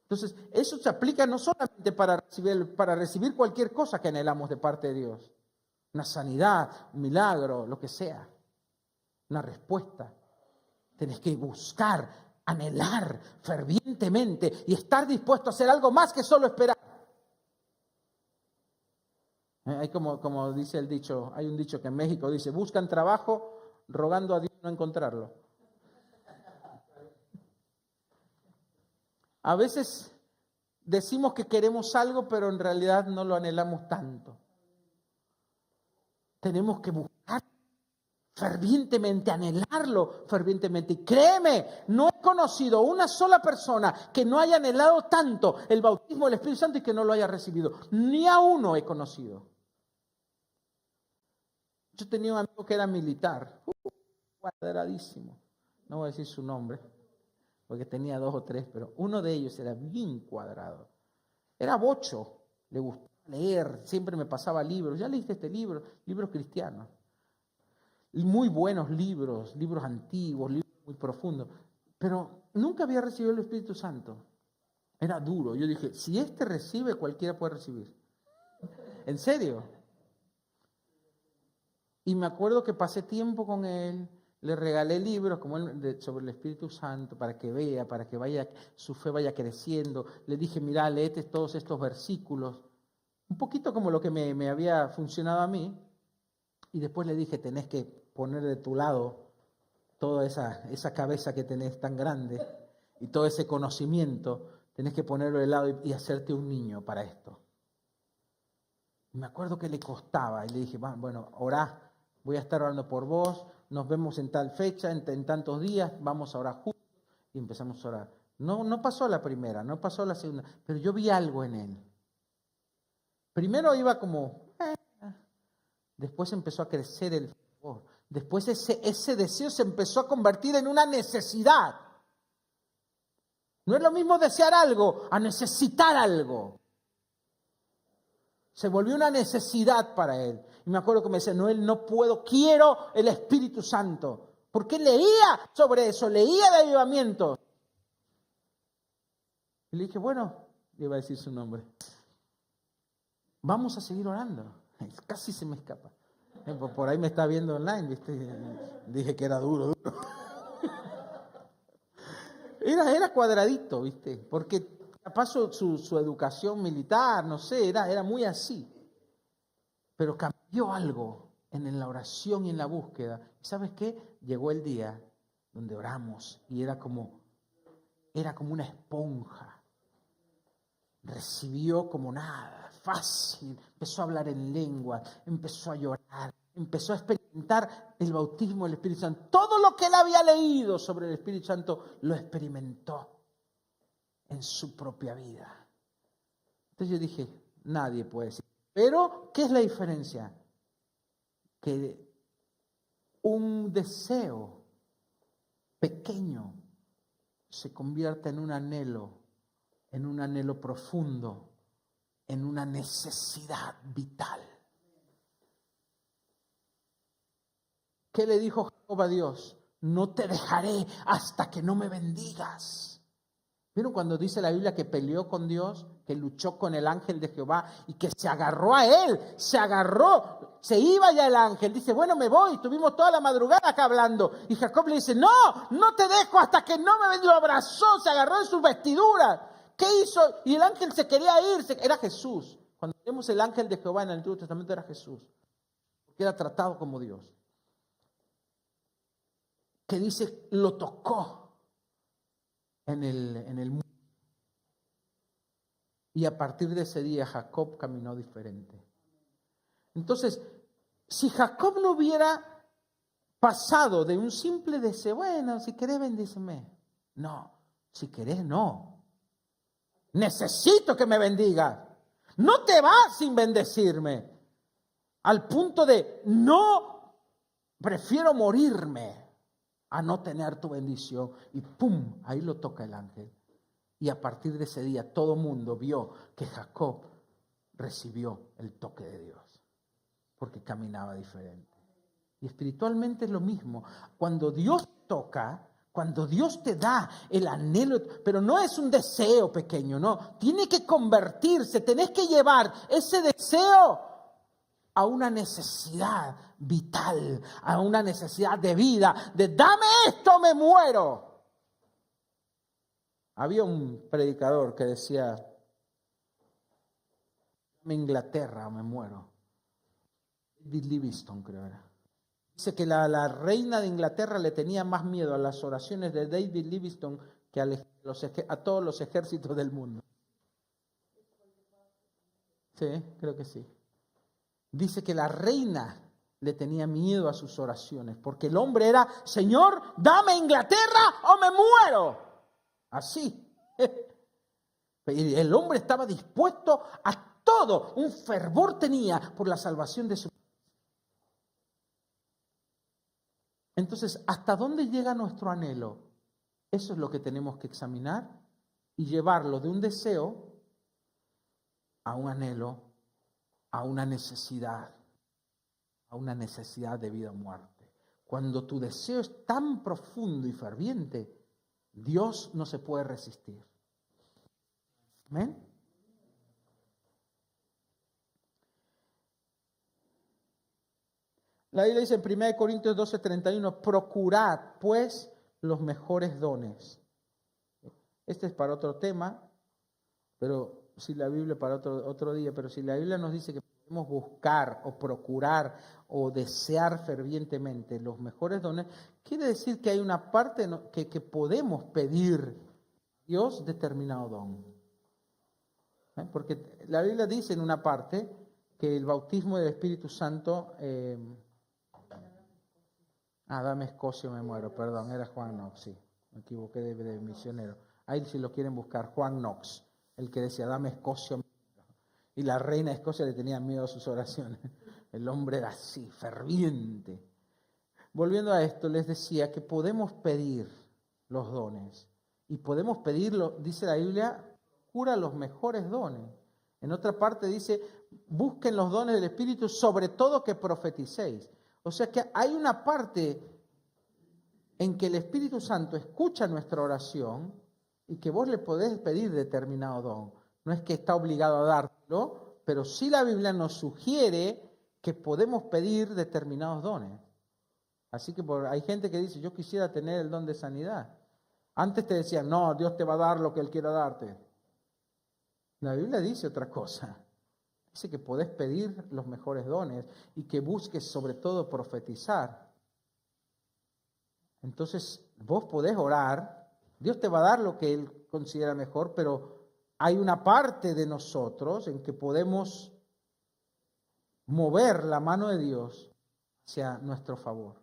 Entonces, eso se aplica no solamente para recibir cualquier cosa que anhelamos de parte de Dios. Una sanidad, un milagro, lo que sea. Una respuesta. Tenés que buscar, anhelar fervientemente y estar dispuesto a hacer algo más que solo esperar. Hay como dice el dicho, hay un dicho que en México dice, buscan trabajo rogando a Dios no encontrarlo. A veces decimos que queremos algo, pero en realidad no lo anhelamos tanto. Tenemos que buscar fervientemente, anhelarlo fervientemente. Y créeme, no he conocido una sola persona que no haya anhelado tanto el bautismo del Espíritu Santo y que no lo haya recibido. Ni a uno he conocido. Yo tenía un amigo que era militar, cuadradísimo, no voy a decir su nombre, porque tenía 2 o 3, pero uno de ellos era bien cuadrado. Era bocho, le gustaba leer, siempre me pasaba libros. ¿Ya leíste este libro? Libros cristianos. Y muy buenos libros, libros antiguos, libros muy profundos. Pero nunca había recibido el Espíritu Santo. Era duro. Yo dije, si este recibe, cualquiera puede recibir. ¿En serio? Y me acuerdo que pasé tiempo con él, le regalé libros como sobre el Espíritu Santo para que vea, para que vaya, su fe vaya creciendo. Le dije, mira, léete todos estos versículos. Un poquito como lo que me había funcionado a mí. Y después le dije, tenés que poner de tu lado toda esa cabeza que tenés tan grande y todo ese conocimiento, tenés que ponerlo de lado y hacerte un niño para esto. Y me acuerdo que le costaba y le dije, bueno, orá, voy a estar orando por vos, nos vemos en tal fecha, en tantos días, vamos a orar juntos. Y empezamos a orar. No pasó la primera, no pasó la segunda, pero yo vi algo en él. Primero iba como, después empezó a crecer el fervor. Después ese deseo se empezó a convertir en una necesidad. No es lo mismo desear algo a necesitar algo. Se volvió una necesidad para él. Y me acuerdo que me decía, Noel, no puedo, quiero el Espíritu Santo. Porque leía sobre eso, leía de avivamiento. Y le dije, bueno, le iba a decir su nombre. Vamos a seguir orando. Casi se me escapa. Por ahí me está viendo online, ¿viste? Dije que era duro. Era cuadradito, ¿viste? Porque capaz su educación militar, no sé, era muy así. Pero cambió algo en la oración y en la búsqueda. ¿Sabes qué? Llegó el día donde oramos y era como una esponja. Recibió como nada, fácil, empezó a hablar en lengua, empezó a llorar, empezó a experimentar el bautismo del Espíritu Santo. Todo lo que él había leído sobre el Espíritu Santo lo experimentó en su propia vida. Entonces yo dije, nadie puede decir. Pero, ¿qué es la diferencia? Que un deseo pequeño se convierta en un anhelo profundo, en una necesidad vital. ¿Qué le dijo Jacob a Dios? No te dejaré hasta que no me bendigas. ¿Vieron cuando dice la Biblia que peleó con Dios, que luchó con el ángel de Jehová y que se agarró a él? Se agarró, se iba ya el ángel. Dice, bueno, me voy. Estuvimos toda la madrugada acá hablando. Y Jacob le dice, no te dejo hasta que no me bendigas. Lo abrazó, se agarró en sus vestiduras. ¿Qué hizo? Y el ángel se quería ir. Era Jesús. Cuando vemos el ángel de Jehová en el Antiguo Testamento era Jesús. Porque era tratado como Dios. Que dice, lo tocó en el mundo. Y a partir de ese día Jacob caminó diferente. Entonces, si Jacob no hubiera pasado de un simple deseo, bueno, si querés bendíceme. No, si querés no. Necesito que me bendiga. No te vas sin bendecirme. Al punto de no, prefiero morirme a no tener tu bendición. Y ¡pum! Ahí lo toca el ángel. Y a partir de ese día todo mundo vio que Jacob recibió el toque de Dios. Porque caminaba diferente. Y espiritualmente es lo mismo. Cuando Dios toca, cuando Dios te da el anhelo, pero no es un deseo pequeño, no. Tiene que convertirse, tenés que llevar ese deseo a una necesidad vital, a una necesidad de vida, de dame esto, me muero. Había un predicador que decía, dame Inglaterra o me muero. David Livingstone creo era. Dice que la reina de Inglaterra le tenía más miedo a las oraciones de David Livingstone que a todos los ejércitos del mundo. Sí, creo que sí. Dice que la reina le tenía miedo a sus oraciones, porque el hombre era, Señor, dame Inglaterra o me muero. Así. Y el hombre estaba dispuesto a todo, un fervor tenía por la salvación de su. Entonces, ¿hasta dónde llega nuestro anhelo? Eso es lo que tenemos que examinar y llevarlo de un deseo a un anhelo, a una necesidad de vida o muerte. Cuando tu deseo es tan profundo y ferviente, Dios no se puede resistir. ¿Amén? La Biblia dice en 1 Corintios 12:31, procurad pues los mejores dones. Este es para otro tema, pero si la Biblia para otro día, pero si la Biblia nos dice que podemos buscar o procurar o desear fervientemente los mejores dones, quiere decir que hay una parte que podemos pedir a Dios determinado don. Porque la Biblia dice en una parte que el bautismo del Espíritu Santo... dame Escocio, me muero, perdón, era Juan Knox, sí, me equivoqué de misionero. Ahí si lo quieren buscar, Juan Knox, el que decía, dame Escocio. Y la reina de Escocia le tenía miedo a sus oraciones. El hombre era así, ferviente. Volviendo a esto, les decía que podemos pedir los dones. Y podemos pedirlo, dice la Biblia, cura los mejores dones. En otra parte dice, busquen los dones del Espíritu, sobre todo que profeticéis. O sea que hay una parte en que el Espíritu Santo escucha nuestra oración y que vos le podés pedir determinado don. No es que está obligado a dártelo, pero sí la Biblia nos sugiere que podemos pedir determinados dones. Así que hay gente que dice, yo quisiera tener el don de sanidad. Antes te decían, no, Dios te va a dar lo que Él quiera darte. La Biblia dice otra cosa. Dice que podés pedir los mejores dones y que busques sobre todo profetizar. Entonces vos podés orar, Dios te va a dar lo que Él considera mejor, pero hay una parte de nosotros en que podemos mover la mano de Dios hacia nuestro favor,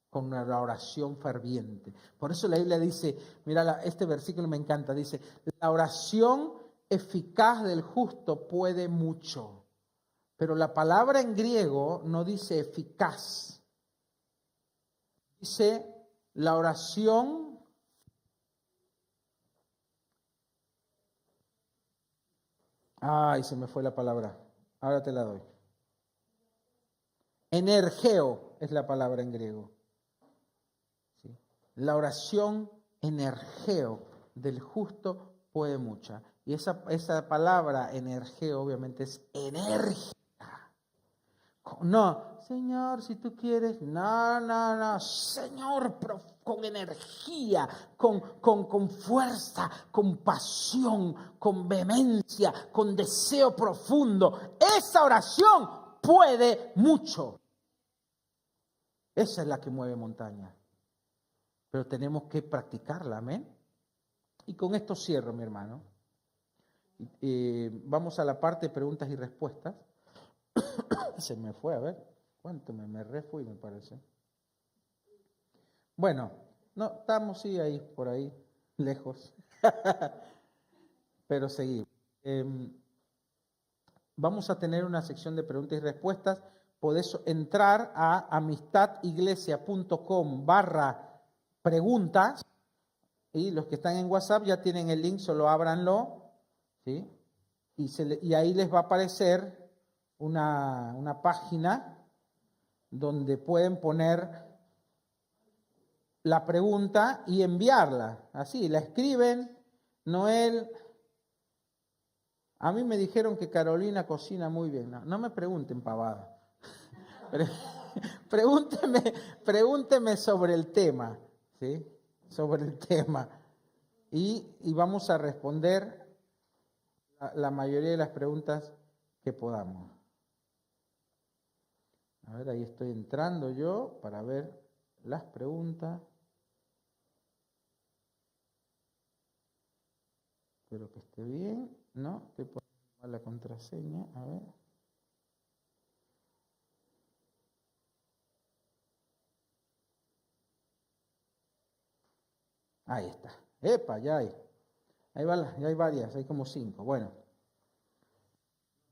con la oración ferviente. Por eso la Biblia dice, mira, este versículo me encanta, dice, la oración eficaz del justo puede mucho. Pero la palabra en griego no dice eficaz. Dice la oración se me fue la palabra. Ahora te la doy. Energeo es la palabra en griego. ¿Sí? La oración energeo del justo puede mucho. Y esa palabra energeo obviamente es enérgica. No, Señor, si tú quieres, no, Señor, pero con energía, con fuerza, con pasión, con vehemencia, con deseo profundo. Esa oración puede mucho. Esa es la que mueve montañas. Pero tenemos que practicarla, amén. Y con esto cierro, mi hermano. Vamos a la parte de preguntas y respuestas. Se me fue, a ver, ¿cuánto me refui, me parece? Bueno, no, estamos sí ahí, por ahí, lejos, pero seguimos. Vamos a tener una sección de preguntas y respuestas. Podés entrar a amistadiglesia.com/preguntas y los que están en WhatsApp ya tienen el link, solo ábranlo, ¿sí? Y ahí les va a aparecer una página donde pueden poner la pregunta y enviarla. Así, la escriben. Noel, a mí me dijeron que Carolina cocina muy bien. No me pregunten pavada. Pregúnteme sobre el tema, ¿sí? Sobre el tema. Y vamos a responder la mayoría de las preguntas que podamos. A ver, ahí estoy entrando yo para ver las preguntas. Espero que esté bien. No, estoy poniendo mal la contraseña. A ver. Ahí está. ¡Epa! Ya hay. Ya hay varias, hay como 5. Bueno.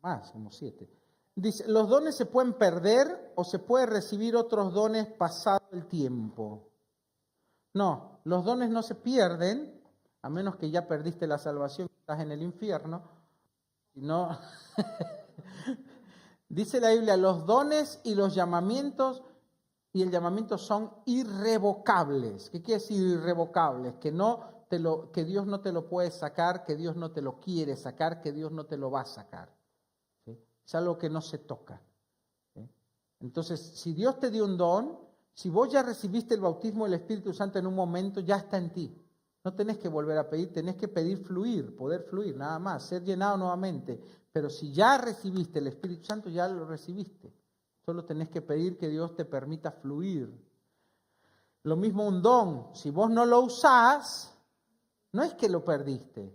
Más, como 7. Dice, ¿los dones se pueden perder o se puede recibir otros dones pasado el tiempo? No, los dones no se pierden, a menos que ya perdiste la salvación, estás en el infierno. Si no, dice la Biblia, los dones y los llamamientos y el llamamiento son irrevocables. ¿Qué quiere decir irrevocables? Que Dios no te lo puede sacar, que Dios no te lo quiere sacar, que Dios no te lo va a sacar. ¿Sí? Es algo que no se toca. ¿Sí? Entonces, si Dios te dio un don, si vos ya recibiste el bautismo del Espíritu Santo en un momento, ya está en ti. No tenés que volver a pedir, tenés que pedir fluir, poder fluir, nada más, ser llenado nuevamente. Pero si ya recibiste el Espíritu Santo, ya lo recibiste. Solo tenés que pedir que Dios te permita fluir. Lo mismo un don, si vos no lo usás, no es que lo perdiste.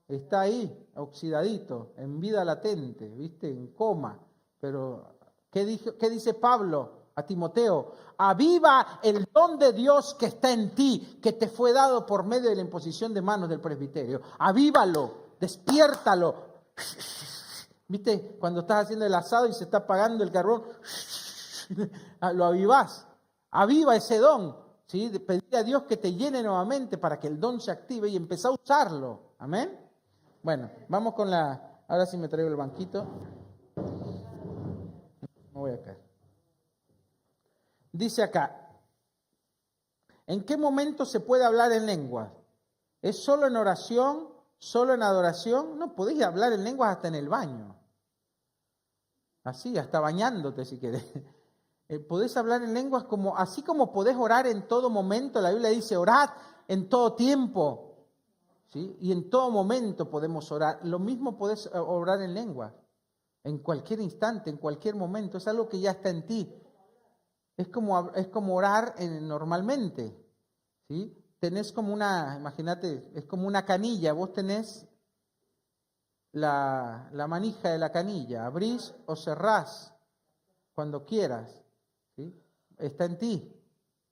Está ahí, oxidadito, en vida latente, ¿viste? En coma. Pero, ¿qué dice Pablo a Timoteo? Aviva el don de Dios que está en ti, que te fue dado por medio de la imposición de manos del presbiterio. Avívalo, despiértalo. ¿Viste? Cuando estás haciendo el asado y se está apagando el carbón, lo avivás. Aviva ese don. ¿Sí? Pedí a Dios que te llene nuevamente para que el don se active y empezá a usarlo. Amén. Bueno, vamos con ahora sí me traigo el banquito. Me voy a caer. Dice acá, ¿en qué momento se puede hablar en lenguas? ¿Es solo en oración? ¿Solo en adoración? No, podés hablar en lenguas hasta en el baño. Así, hasta bañándote si querés. Podés hablar en lenguas así como podés orar en todo momento. La Biblia dice, orad en todo tiempo. ¿Sí? Y en todo momento podemos orar. Lo mismo podés orar en lenguas. En cualquier instante, en cualquier momento. Es algo que ya está en ti. Es como orar normalmente. ¿Sí? Tenés como imagínate, es como una canilla. Vos tenés la manija de la canilla. Abrís o cerrás cuando quieras. ¿Sí? Está en ti.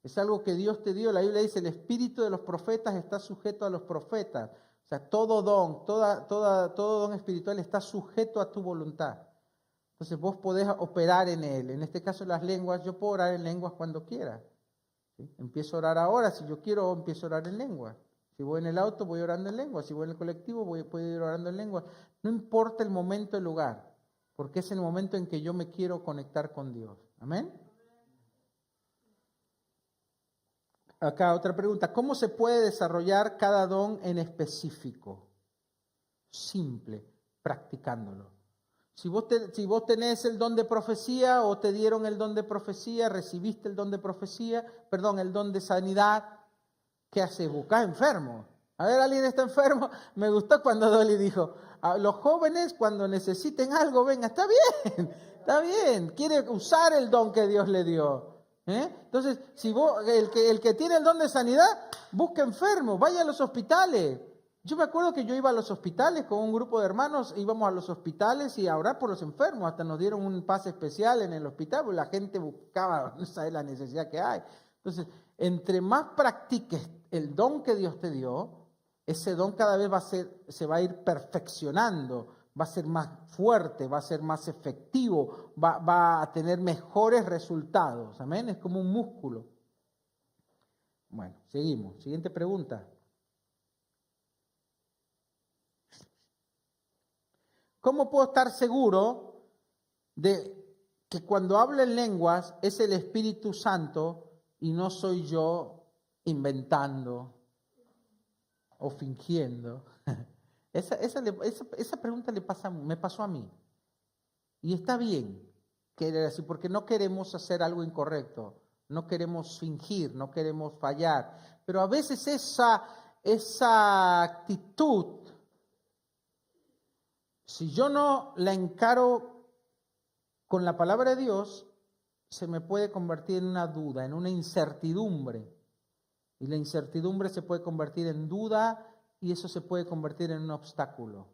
Es algo que Dios te dio. La Biblia dice, el espíritu de los profetas está sujeto a los profetas. O sea, todo don, todo don espiritual está sujeto a tu voluntad. Entonces vos podés operar en él. En este caso las lenguas, yo puedo orar en lenguas cuando quiera. ¿Sí? Empiezo a orar ahora, si yo quiero empiezo a orar en lenguas. Si voy en el auto voy orando en lenguas, si voy en el colectivo puedo ir orando en lenguas. No importa el momento, el lugar, porque es el momento en que yo me quiero conectar con Dios. Amén. Acá otra pregunta, ¿cómo se puede desarrollar cada don en específico? Simple, practicándolo. Si vos tenés el don de profecía o te dieron el don de profecía, recibiste el don de profecía, el don de sanidad, ¿qué haces? Buscás enfermo. A ver, ¿alguien está enfermo? Me gustó cuando Dolly dijo, a los jóvenes cuando necesiten algo, venga, está bien, quiere usar el don que Dios le dio. Entonces, si vos, el que tiene el don de sanidad, busca enfermos, vaya a los hospitales. Yo me acuerdo que yo iba a los hospitales con un grupo de hermanos, íbamos a los hospitales y a orar por los enfermos, hasta nos dieron un pase especial en el hospital, porque la gente buscaba, no sabes la necesidad que hay. Entonces, entre más practiques el don que Dios te dio, ese don cada vez se va a ir perfeccionando, va a ser más fuerte, va a ser más efectivo, va a tener mejores resultados. Amén, es como un músculo. Bueno, seguimos. Siguiente pregunta. ¿Cómo puedo estar seguro de que cuando hablo en lenguas es el Espíritu Santo y no soy yo inventando o fingiendo? Esa pregunta me pasó a mí. Y está bien querer así, porque no queremos hacer algo incorrecto, no queremos fingir, no queremos fallar. Pero a veces esa actitud, si yo no la encaro con la palabra de Dios, se me puede convertir en una duda, en una incertidumbre. Y la incertidumbre se puede convertir en duda y eso se puede convertir en un obstáculo.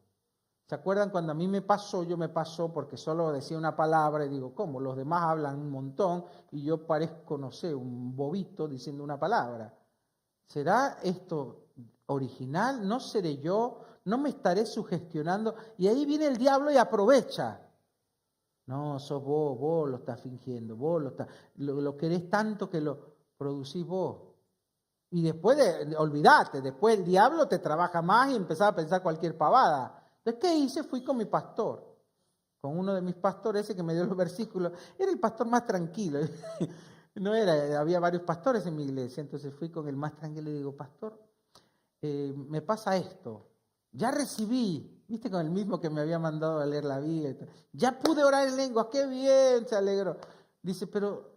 ¿Se acuerdan cuando a mí me pasó? Yo me pasó porque solo decía una palabra y digo, ¿cómo? Los demás hablan un montón y yo parezco, no sé, un bobito diciendo una palabra. ¿Será esto original? ¿No seré yo? ¿No me estaré sugestionando? Y ahí viene el diablo y aprovecha. No, sos vos lo estás fingiendo, vos lo querés tanto que lo producís vos. Y después, olvídate, después el diablo te trabaja más y empezaba a pensar cualquier pavada. Entonces, ¿qué hice? Fui con mi pastor, con uno de mis pastores, ese que me dio los versículos. Era el pastor más tranquilo. No era, había varios pastores en mi iglesia, entonces fui con el más tranquilo y le digo, pastor, me pasa esto. Ya recibí, viste, con el mismo que me había mandado a leer la Biblia. Ya pude orar en lengua, qué bien, se alegró. Dice, pero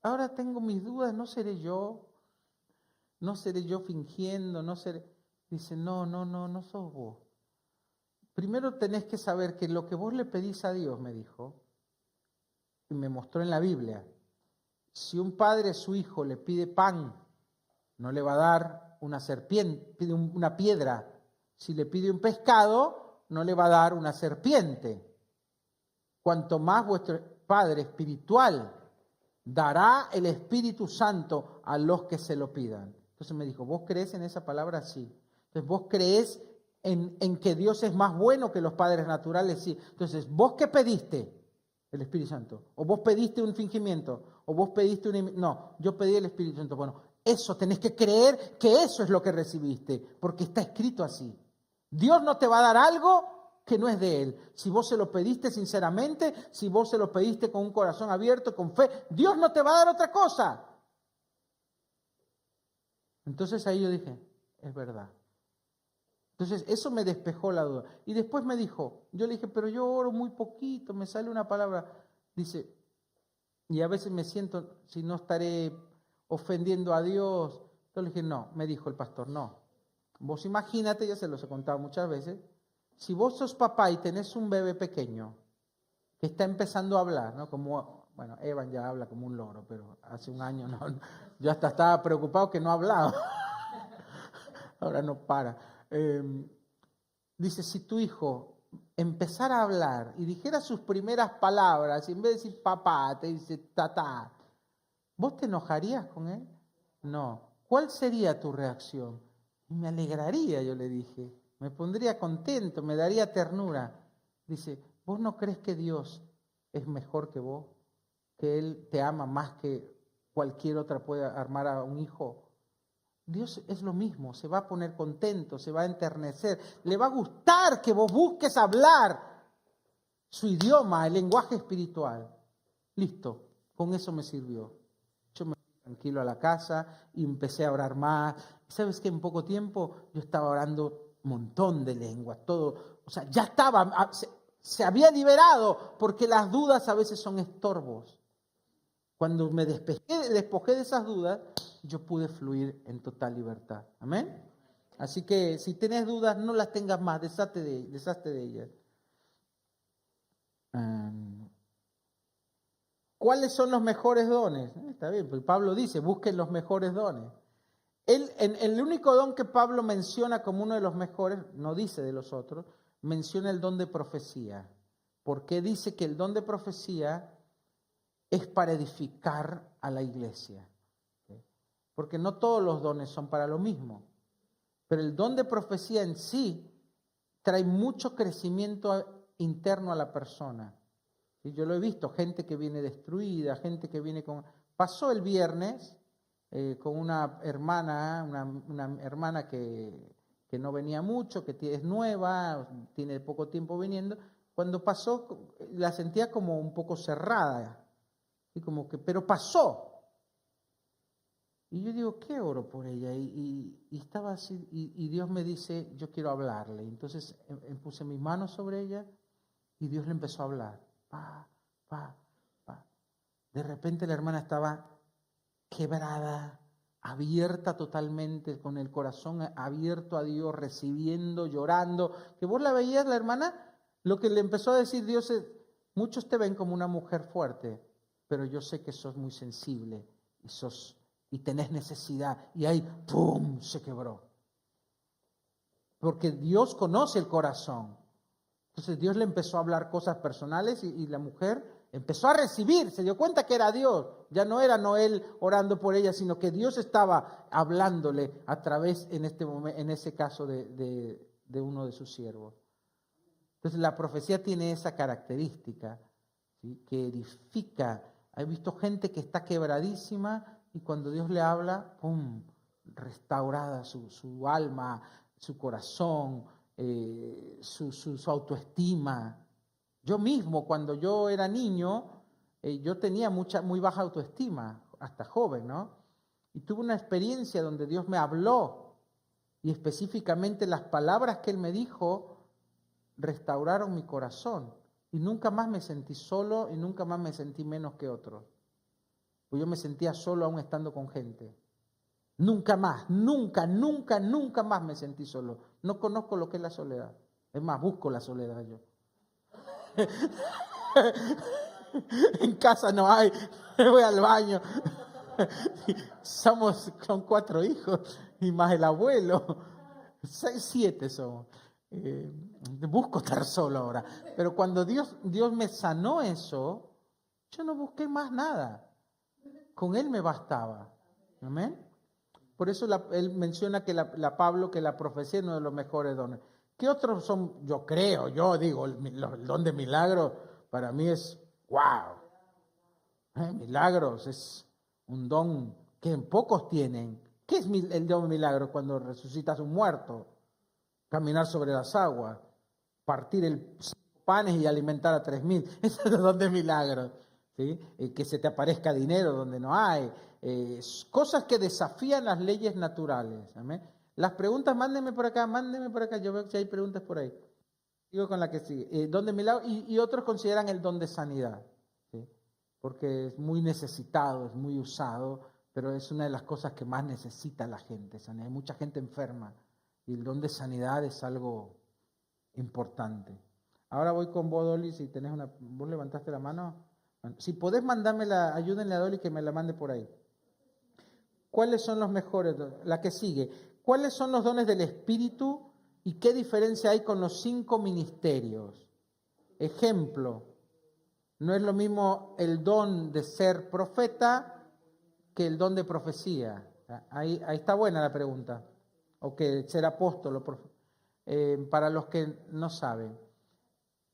ahora tengo mis dudas, ¿no seré yo? ¿No seré yo fingiendo? ¿No seré? Dice, no sos vos. Primero tenés que saber que lo que vos le pedís a Dios, me dijo, y me mostró en la Biblia, si un padre a su hijo le pide pan, no le va a dar una serpiente, pide una piedra. Si le pide un pescado, no le va a dar una serpiente. Cuanto más vuestro Padre espiritual dará el Espíritu Santo a los que se lo pidan. Entonces me dijo, ¿vos crees en esa palabra? Sí. Entonces, ¿vos creés en que Dios es más bueno que los padres naturales? Sí. Entonces, ¿vos qué pediste? El Espíritu Santo. ¿O vos pediste un fingimiento? ¿O vos pediste un... No, yo pedí el Espíritu Santo. Bueno, eso tenés que creer que eso es lo que recibiste, porque está escrito así. Dios no te va a dar algo que no es de Él. Si vos se lo pediste sinceramente, si vos se lo pediste con un corazón abierto, con fe, Dios no te va a dar otra cosa. Entonces ahí yo dije, es verdad. Entonces eso me despejó la duda. Y después me dijo, yo le dije, pero yo oro muy poquito, me sale una palabra. Dice, y a veces me siento, si no estaré ofendiendo a Dios. Entonces le dije, no, me dijo el pastor, no. Vos imagínate, ya se los he contado muchas veces, si vos sos papá y tenés un bebé pequeño que está empezando a hablar, ¿no? Como, bueno, Evan ya habla como un loro, pero hace un año no, yo hasta estaba preocupado que no hablaba. Ahora no para. Dice, si tu hijo empezara a hablar y dijera sus primeras palabras, y en vez de decir papá, te dice tatá, ¿vos te enojarías con él? No. ¿Cuál sería tu reacción? Me alegraría, yo le dije. Me pondría contento, me daría ternura. Dice, ¿vos no crees que Dios es mejor que vos? ¿Que Él te ama más que cualquier otra pueda armar a un hijo? Dios es lo mismo, se va a poner contento, se va a enternecer, le va a gustar que vos busques hablar su idioma, el lenguaje espiritual. Listo, con eso me sirvió. Yo me fui tranquilo a la casa y empecé a orar más. ¿Sabes qué? En poco tiempo yo estaba orando un montón de lenguas, todo, o sea, ya estaba, se había liberado, porque las dudas a veces son estorbos. Cuando me despojé de esas dudas, yo pude fluir en total libertad. Amén. Así que si tenés dudas, no las tengas más, deshazte de ellas. ¿Cuáles son los mejores dones? Está bien, pues Pablo dice, busquen los mejores dones. El único don que Pablo menciona como uno de los mejores, no dice de los otros, menciona el don de profecía. Porque dice que el don de profecía es para edificar a la iglesia. Porque no todos los dones son para lo mismo. Pero el don de profecía en sí trae mucho crecimiento interno a la persona. ¿Sí? Yo lo he visto, gente que viene destruida, gente que viene con... Pasó el viernes con una hermana que no venía mucho, que es nueva, tiene poco tiempo viniendo. Cuando pasó, la sentía como un poco cerrada. ¿Sí? Como que, pero pasó. Y yo digo, ¿qué oro por ella? Y estaba así, y Dios me dice, yo quiero hablarle. Entonces puse mis manos sobre ella y Dios le empezó a hablar. Pa. De repente la hermana estaba quebrada, abierta totalmente, con el corazón abierto a Dios, recibiendo, llorando. Que vos la veías, la hermana, lo que le empezó a decir Dios es, muchos te ven como una mujer fuerte, pero yo sé que sos muy sensible y tenés necesidad. Y ahí, ¡pum!, se quebró. Porque Dios conoce el corazón. Entonces Dios le empezó a hablar cosas personales y la mujer empezó a recibir, se dio cuenta que era Dios. Ya no era Noel orando por ella, sino que Dios estaba hablándole a través, en ese caso, de uno de sus siervos. Entonces la profecía tiene esa característica, ¿sí?, que edifica. He visto gente que está quebradísima y cuando Dios le habla, ¡pum!, restaurada su alma, su corazón, su autoestima. Yo mismo, cuando yo era niño, yo tenía muy baja autoestima, hasta joven, ¿no? Y tuve una experiencia donde Dios me habló y específicamente las palabras que Él me dijo restauraron mi corazón. Y nunca más me sentí solo y nunca más me sentí menos que otros. Pues yo me sentía solo aún estando con gente. Nunca más, nunca más me sentí solo. No conozco lo que es la soledad. Es más, busco la soledad yo. En casa no hay, me voy al baño. Son 4 hijos y más el abuelo. 6, 7 somos. Busco estar solo ahora. Pero cuando Dios me sanó eso, yo no busqué más nada. Con Él me bastaba. Amén. Por eso él menciona que Pablo, que la profecía es uno de los mejores dones. ¿Qué otros son? Yo digo, el don de milagros para mí es wow. Milagros es un don que pocos tienen. ¿Qué es el don de milagros? Cuando resucitas un muerto, caminar sobre las aguas, partir 5 panes y alimentar a 3,000. Ese es el don de milagros. ¿Sí? Que se te aparezca dinero donde no hay. Cosas que desafían las leyes naturales. ¿Amén? Las preguntas, mándenme por acá. Yo veo que hay preguntas por ahí. Sigo con la que sigue. Don de milagros y otros consideran el don de sanidad. ¿Sí? Porque es muy necesitado, es muy usado, pero es una de las cosas que más necesita la gente. Hay mucha gente enferma y el don de sanidad es algo importante. Ahora voy con vos, Dolly, si tenés ¿Vos levantaste la mano? Si podés mandármela, ayúdenle a Dolly que me la mande por ahí. ¿Cuáles son los mejores? La que sigue. ¿Cuáles son los dones del Espíritu y qué diferencia hay con los 5 ministerios? Ejemplo, no es lo mismo el don de ser profeta que el don de profecía. Ahí está buena la pregunta. O que ser apóstol. Para los que no saben.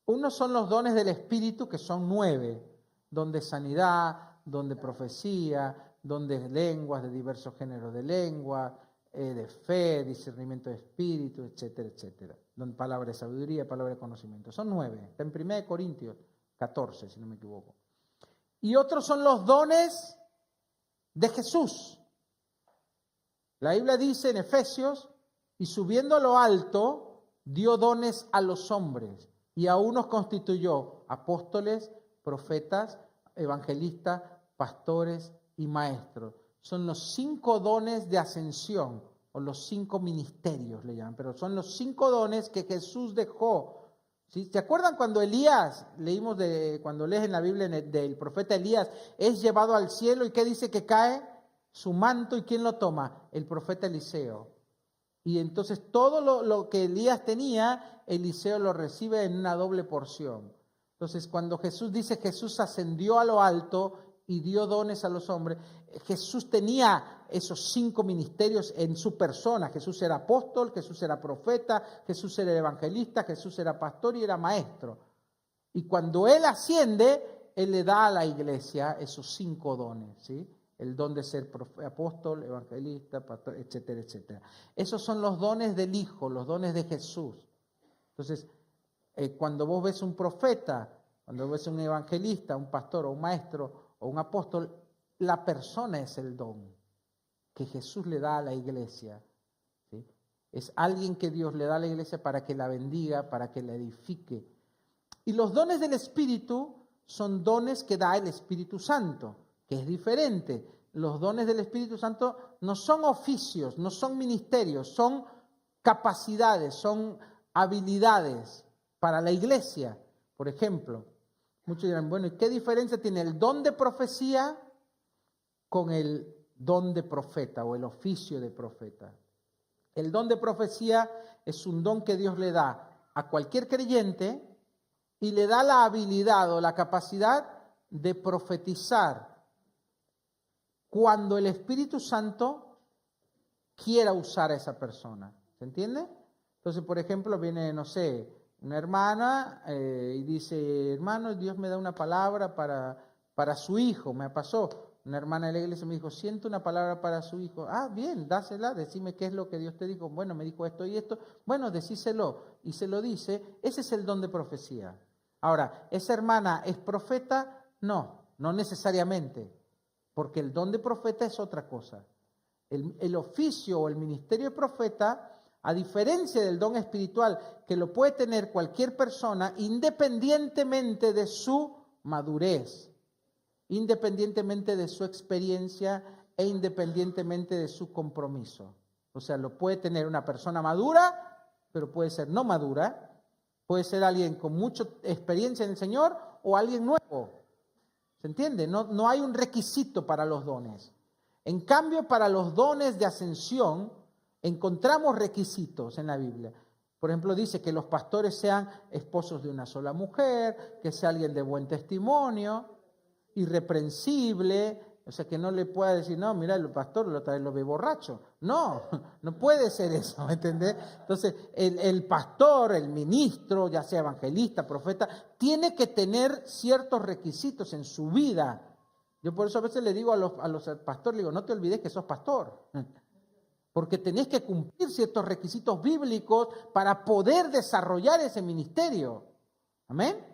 Unos son los dones del Espíritu, que son 9. Don de sanidad, don de profecía, don de lenguas, de diversos géneros de lengua, de fe, discernimiento de espíritu, etcétera, etcétera. Don palabra de sabiduría, palabra de conocimiento. Son 9. Está en 1 Corintios 14, si no me equivoco. Y otros son los dones de Jesús. La Biblia dice en Efesios, y subiendo a lo alto, dio dones a los hombres, y a unos constituyó apóstoles, profetas, evangelistas, pastores y maestros. Son los 5 dones de ascensión, o los 5 ministerios le llaman, pero son los 5 dones que Jesús dejó. ¿Sí? ¿Se acuerdan cuando Elías, cuando lees en la Biblia del profeta Elías, es llevado al cielo y qué dice que cae? Su manto, ¿y quién lo toma? El profeta Eliseo. Y entonces todo lo que Elías tenía, Eliseo lo recibe en una doble porción. Entonces cuando Jesús dice Jesús ascendió a lo alto y dio dones a los hombres, Jesús tenía esos 5 ministerios en su persona. Jesús era apóstol, Jesús era profeta, Jesús era evangelista, Jesús era pastor y era maestro. Y cuando Él asciende, Él le da a la iglesia esos 5 dones, ¿sí? El don de ser apóstol, evangelista, pastor, etcétera, etcétera. Esos son los dones del Hijo, los dones de Jesús. Entonces, cuando vos ves un profeta, cuando ves un evangelista, un pastor o un maestro o un apóstol, la persona es el don que Jesús le da a la iglesia. ¿Sí? Es alguien que Dios le da a la iglesia para que la bendiga, para que la edifique. Y los dones del Espíritu son dones que da el Espíritu Santo, que es diferente. Los dones del Espíritu Santo no son oficios, no son ministerios, son capacidades, son habilidades para la iglesia. Por ejemplo, muchos dirán, bueno, ¿y qué diferencia tiene el don de profecía con el don de profeta o el oficio de profeta? El don de profecía es un don que Dios le da a cualquier creyente y le da la habilidad o la capacidad de profetizar cuando el Espíritu Santo quiera usar a esa persona. ¿Se entiende? Entonces, por ejemplo, viene, no sé, una hermana y dice, hermano, Dios me da una palabra para su hijo, me pasó. Una hermana de la iglesia me dijo, siento una palabra para su hijo. Ah, bien, dásela, decime qué es lo que Dios te dijo. Bueno, me dijo esto y esto. Bueno, decíselo. Y se lo dice. Ese es el don de profecía. Ahora, ¿esa hermana es profeta? No, no necesariamente. Porque el don de profeta es otra cosa. El oficio o el ministerio de profeta, a diferencia del don espiritual, que lo puede tener cualquier persona independientemente de su madurez, independientemente de su experiencia e independientemente de su compromiso. O sea, lo puede tener una persona madura, pero puede ser no madura, puede ser alguien con mucha experiencia en el Señor o alguien nuevo. ¿Se entiende? No hay un requisito para los dones. En cambio, para los dones de ascensión, encontramos requisitos en la Biblia. Por ejemplo, dice que los pastores sean esposos de una sola mujer, que sea alguien de buen testimonio, irreprensible, o sea, que no le pueda decir, no, mira, el pastor otra vez lo ve borracho. No, no puede ser eso, ¿me entendés? Entonces, el pastor, el ministro, ya sea evangelista, profeta, tiene que tener ciertos requisitos en su vida. Yo por eso a veces le digo a los pastores, le digo, no te olvides que sos pastor, porque tenés que cumplir ciertos requisitos bíblicos para poder desarrollar ese ministerio. ¿Amén?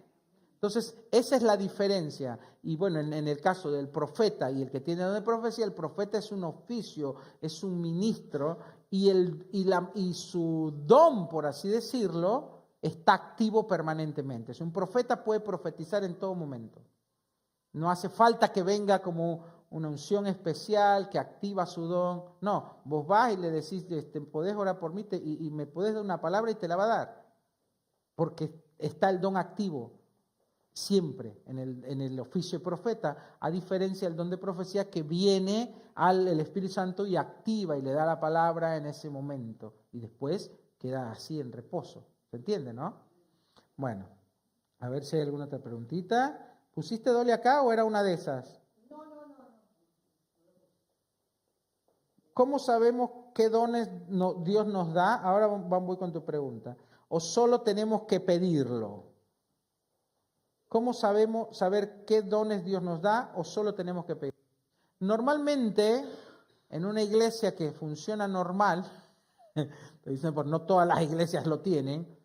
Entonces, esa es la diferencia. Y bueno, en el caso del profeta y el que tiene don de profecía, el profeta es un oficio, es un ministro, y su don, por así decirlo, está activo permanentemente. Un profeta puede profetizar en todo momento. No hace falta que venga como una unción especial que activa su don. No, vos vas y le decís, podés orar por mí y me podés dar una palabra y te la va a dar. Porque está el don activo. Siempre en el oficio de profeta, a diferencia del don de profecía que viene el Espíritu Santo y activa y le da la palabra en ese momento y después queda así en reposo. ¿Se entiende, no? Bueno, a ver si hay alguna otra preguntita. ¿Pusiste Dolly acá o era una de esas? No. ¿Cómo sabemos qué dones Dios nos da? Ahora voy con tu pregunta. ¿O solo tenemos que pedirlo? ¿Cómo sabemos saber qué dones Dios nos da o solo tenemos que pedir? Normalmente, en una iglesia que funciona normal, pues no todas las iglesias lo tienen,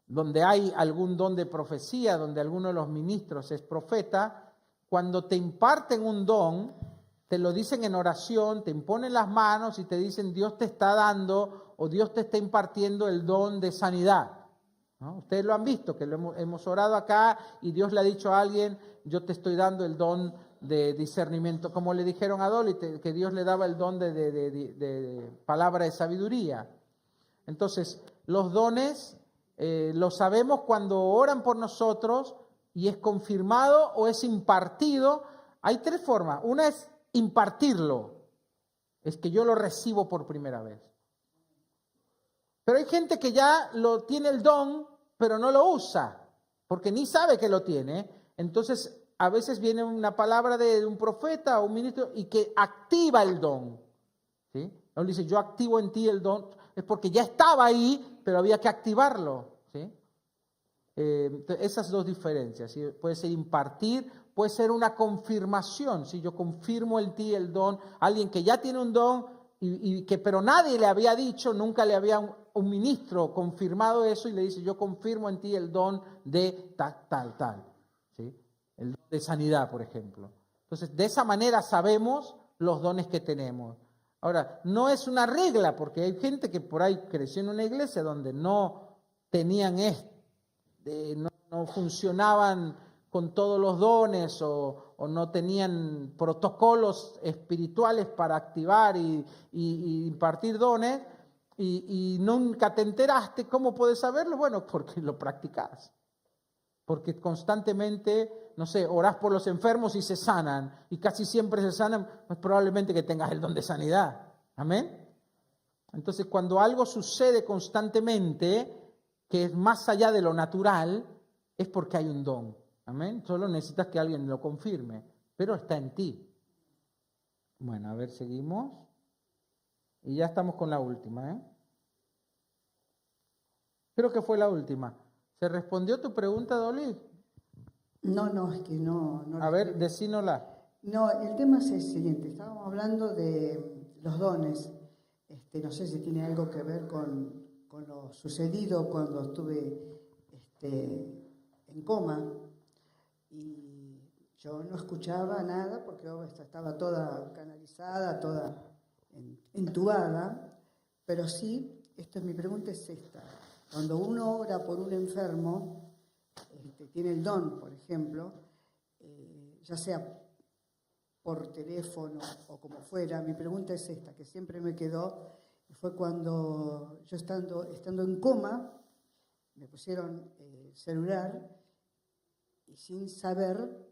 donde hay algún don de profecía, donde alguno de los ministros es profeta, cuando te imparten un don, te lo dicen en oración, te imponen las manos y te dicen Dios te está dando o Dios te está impartiendo el don de sanidad. ¿No? Ustedes lo han visto, que hemos orado acá y Dios le ha dicho a alguien, yo te estoy dando el don de discernimiento, como le dijeron a Dolly, que Dios le daba el don de palabra de sabiduría. Entonces, los dones los sabemos cuando oran por nosotros y es confirmado o es impartido. Hay tres formas. Una es impartirlo, es que yo lo recibo por primera vez. Pero hay gente que ya lo tiene el don, pero no lo usa, porque ni sabe que lo tiene. Entonces, a veces viene una palabra de un profeta o un ministro y que activa el don. ¿Sí? Él dice, yo activo en ti el don. Es porque ya estaba ahí, pero había que activarlo. ¿Sí? Esas dos diferencias. ¿Sí? Puede ser impartir, puede ser una confirmación. ¿Sí? Yo confirmo en ti el don. Alguien que ya tiene un don, pero nadie le había dicho, nunca le había un ministro confirmado eso y le dice, yo confirmo en ti el don de tal, ¿sí? El don de sanidad, por ejemplo. Entonces, de esa manera sabemos los dones que tenemos. Ahora, no es una regla, porque hay gente que por ahí creció en una iglesia donde no tenían no funcionaban con todos los dones o no tenían protocolos espirituales para activar y impartir dones y nunca te enteraste. ¿Cómo puedes saberlo? Bueno, porque lo practicas. Porque constantemente, no sé, orás por los enfermos y se sanan y casi siempre se sanan, pues probablemente que tengas el don de sanidad. ¿Amén? Entonces, cuando algo sucede constantemente, que es más allá de lo natural, es porque hay un don. Amén. Solo necesitas que alguien lo confirme, pero está en ti. Bueno, a ver, seguimos. Y ya estamos con la última, ¿eh? Creo que fue la última. ¿Se respondió tu pregunta, Dolly? No, es que no. A ver, decínosla. No, el tema es el siguiente. Estábamos hablando de los dones. No sé si tiene algo que ver con lo sucedido cuando estuve en coma. Y yo no escuchaba nada porque estaba toda canalizada, toda entubada. Pero sí, mi pregunta es esta. Cuando uno ora por un enfermo, tiene el don, por ejemplo, ya sea por teléfono o como fuera, mi pregunta es esta, que siempre me quedó, y fue cuando yo estando en coma, me pusieron celular y sin saber,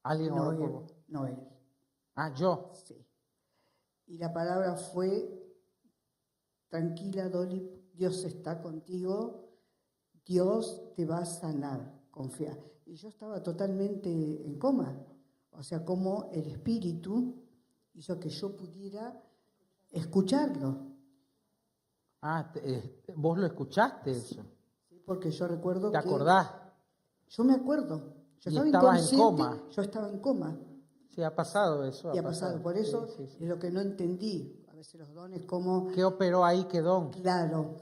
¿Alguien oró por vos? no él. Ah, yo. Sí. Y la palabra fue, tranquila Dolly, Dios está contigo, Dios te va a sanar, confía. Y yo estaba totalmente en coma. O sea, como el Espíritu hizo que yo pudiera escucharlo. Ah, vos lo escuchaste eso. Sí, porque yo recuerdo ¿Te acordás? Yo me acuerdo. Yo Y estaba estabas en inconsciente. coma. Yo estaba en coma. Sí, ha pasado eso. Y ha pasado. Por eso sí. es lo que no entendí. A veces los dones como... ¿Qué operó ahí? ¿Qué don? Claro.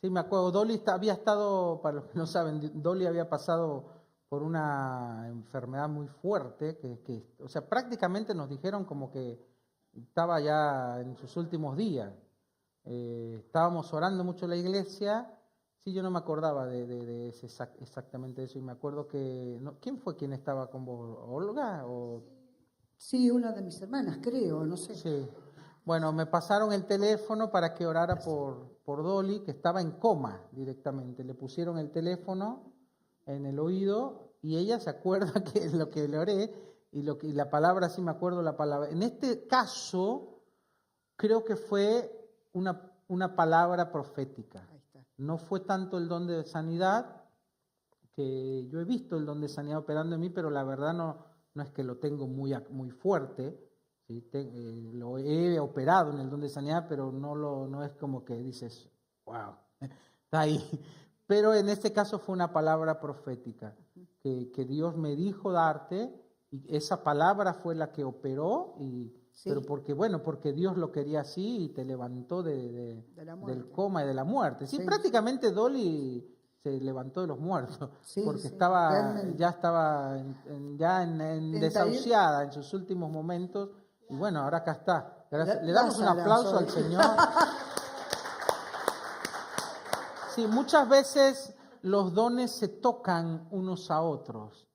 Sí, me acuerdo. Dolly había estado, para los que no saben, Dolly había pasado por una enfermedad muy fuerte, o sea, prácticamente nos dijeron como que estaba ya en sus últimos días. Estábamos orando mucho en la iglesia. Sí, yo no me acordaba de exactamente eso, y me acuerdo que... ¿Quién fue quien estaba con vos? ¿Olga? Sí, una de mis hermanas, creo, no sé. Sí. Bueno, me pasaron el teléfono para que orara por Dolly, que estaba en coma directamente. Le pusieron el teléfono en el oído y ella se acuerda que lo que le oré y la palabra, sí me acuerdo la palabra. En este caso, creo que fue una palabra profética. Ahí está. No fue tanto el don de sanidad, que yo he visto el don de sanidad operando en mí, pero la verdad no es que lo tengo muy fuerte. ¿Sí? Lo he operado en el don de sanidad, pero no es como que dices, wow, está ahí. Pero en este caso fue una palabra profética que Dios me dijo darte, y esa palabra fue la que operó, Sí. pero porque Dios lo quería así y te levantó del coma y de la muerte. Sí, prácticamente Dolly se levantó de los muertos, porque ya estaba desahuciada en sus últimos momentos. Y bueno, ahora acá está. Le damos un aplauso al Señor. Sí, muchas veces los dones se tocan unos a otros,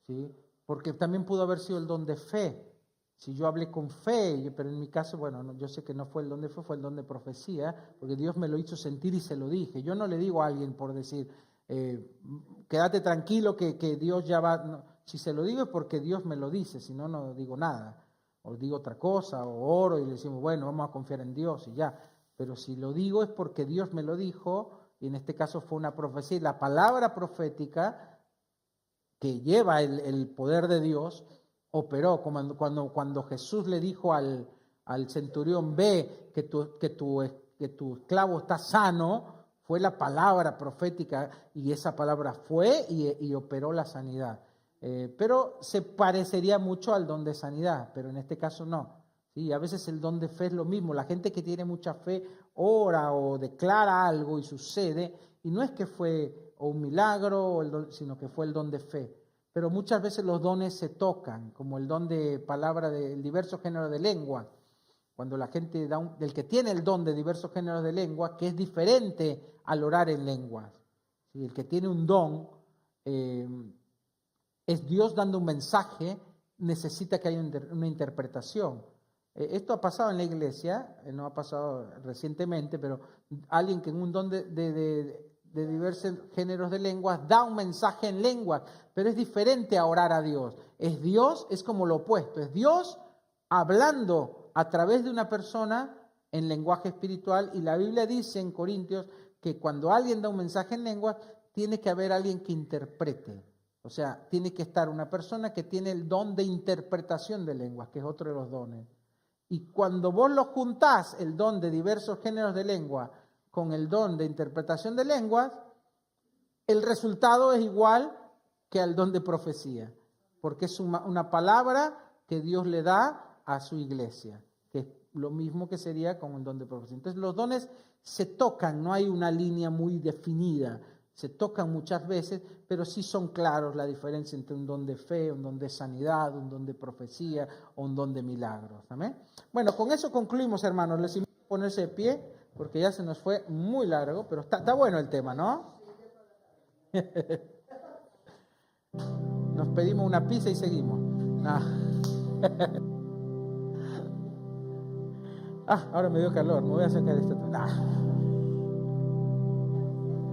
¿sí? Porque también pudo haber sido el don de fe. Si yo hablé con fe, pero en mi caso, yo sé que no fue el don de fe, fue el don de profecía, porque Dios me lo hizo sentir y se lo dije. Yo no le digo a alguien por decir, quédate tranquilo que Dios ya va. No, si se lo digo es porque Dios me lo dice, si no, no digo nada. O digo otra cosa, o oro y le decimos, bueno, vamos a confiar en Dios y ya. Pero si lo digo es porque Dios me lo dijo, y en este caso fue una profecía. Y la palabra profética que lleva el poder de Dios operó. Cuando Jesús le dijo al centurión, ve que tu esclavo está sano, fue la palabra profética, y esa palabra fue y operó la sanidad. Pero se parecería mucho al don de sanidad, pero en este caso no. ¿Sí? A veces el don de fe es lo mismo. La gente que tiene mucha fe ora o declara algo y sucede, y no es que fue un milagro, sino que fue el don de fe. Pero muchas veces los dones se tocan, como el don de palabra del diversos géneros de lengua. Cuando la gente del que tiene el don de diversos géneros de lengua, que es diferente al orar en lenguas. ¿Sí? El que tiene un don, es Dios dando un mensaje, necesita que haya una interpretación. Esto ha pasado en la iglesia, no ha pasado recientemente, pero alguien que en un don de diversos géneros de lenguas da un mensaje en lenguas, pero es diferente a orar a Dios. Es como lo opuesto, es Dios hablando a través de una persona en lenguaje espiritual, y la Biblia dice en Corintios que cuando alguien da un mensaje en lenguas, tiene que haber alguien que interprete. O sea, tiene que estar una persona que tiene el don de interpretación de lenguas, que es otro de los dones. Y cuando vos lo juntás, el don de diversos géneros de lengua con el don de interpretación de lenguas, el resultado es igual que al don de profecía. porque es una palabra que Dios le da a su iglesia, que es lo mismo que sería con un don de profecía. Entonces los dones se tocan, no hay una línea muy definida, se tocan muchas veces, pero sí son claros la diferencia entre un don de fe, un don de sanidad, un don de profecía o un don de milagros. ¿Amén? Bueno, con eso concluimos, hermanos. Les invito a ponerse de pie, porque ya se nos fue muy largo, pero está bueno el tema, ¿no? Nos pedimos una pizza y seguimos. Ahora me dio calor, me voy a sacar esto.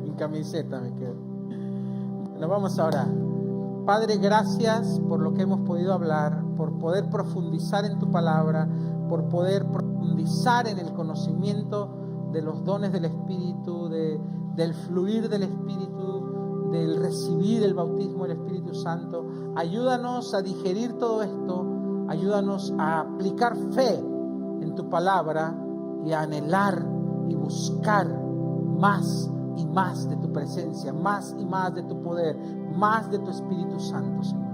En camiseta me quedo. Nos vamos a orar. Padre, gracias por lo que hemos podido hablar, por poder profundizar en tu palabra, por poder profundizar en el conocimiento de los dones del Espíritu, del fluir del Espíritu, del recibir el bautismo del Espíritu Santo. Ayúdanos a digerir todo esto, ayúdanos a aplicar fe en tu palabra y a anhelar y buscar más y más de tu presencia, más y más de tu poder, más de tu Espíritu Santo, Señor.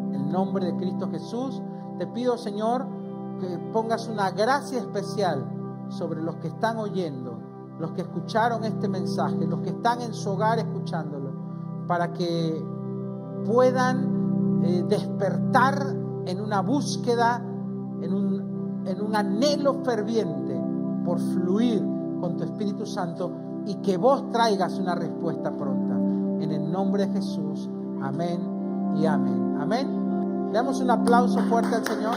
En el nombre de Cristo Jesús, te pido, Señor, que pongas una gracia especial sobre los que están oyendo, los que escucharon este mensaje, los que están en su hogar escuchándolo, para que puedan despertar en una búsqueda, en un anhelo ferviente por fluir con tu Espíritu Santo y que vos traigas una respuesta pronta. En el nombre de Jesús, amén y amén. Amén. Le damos un aplauso fuerte al Señor.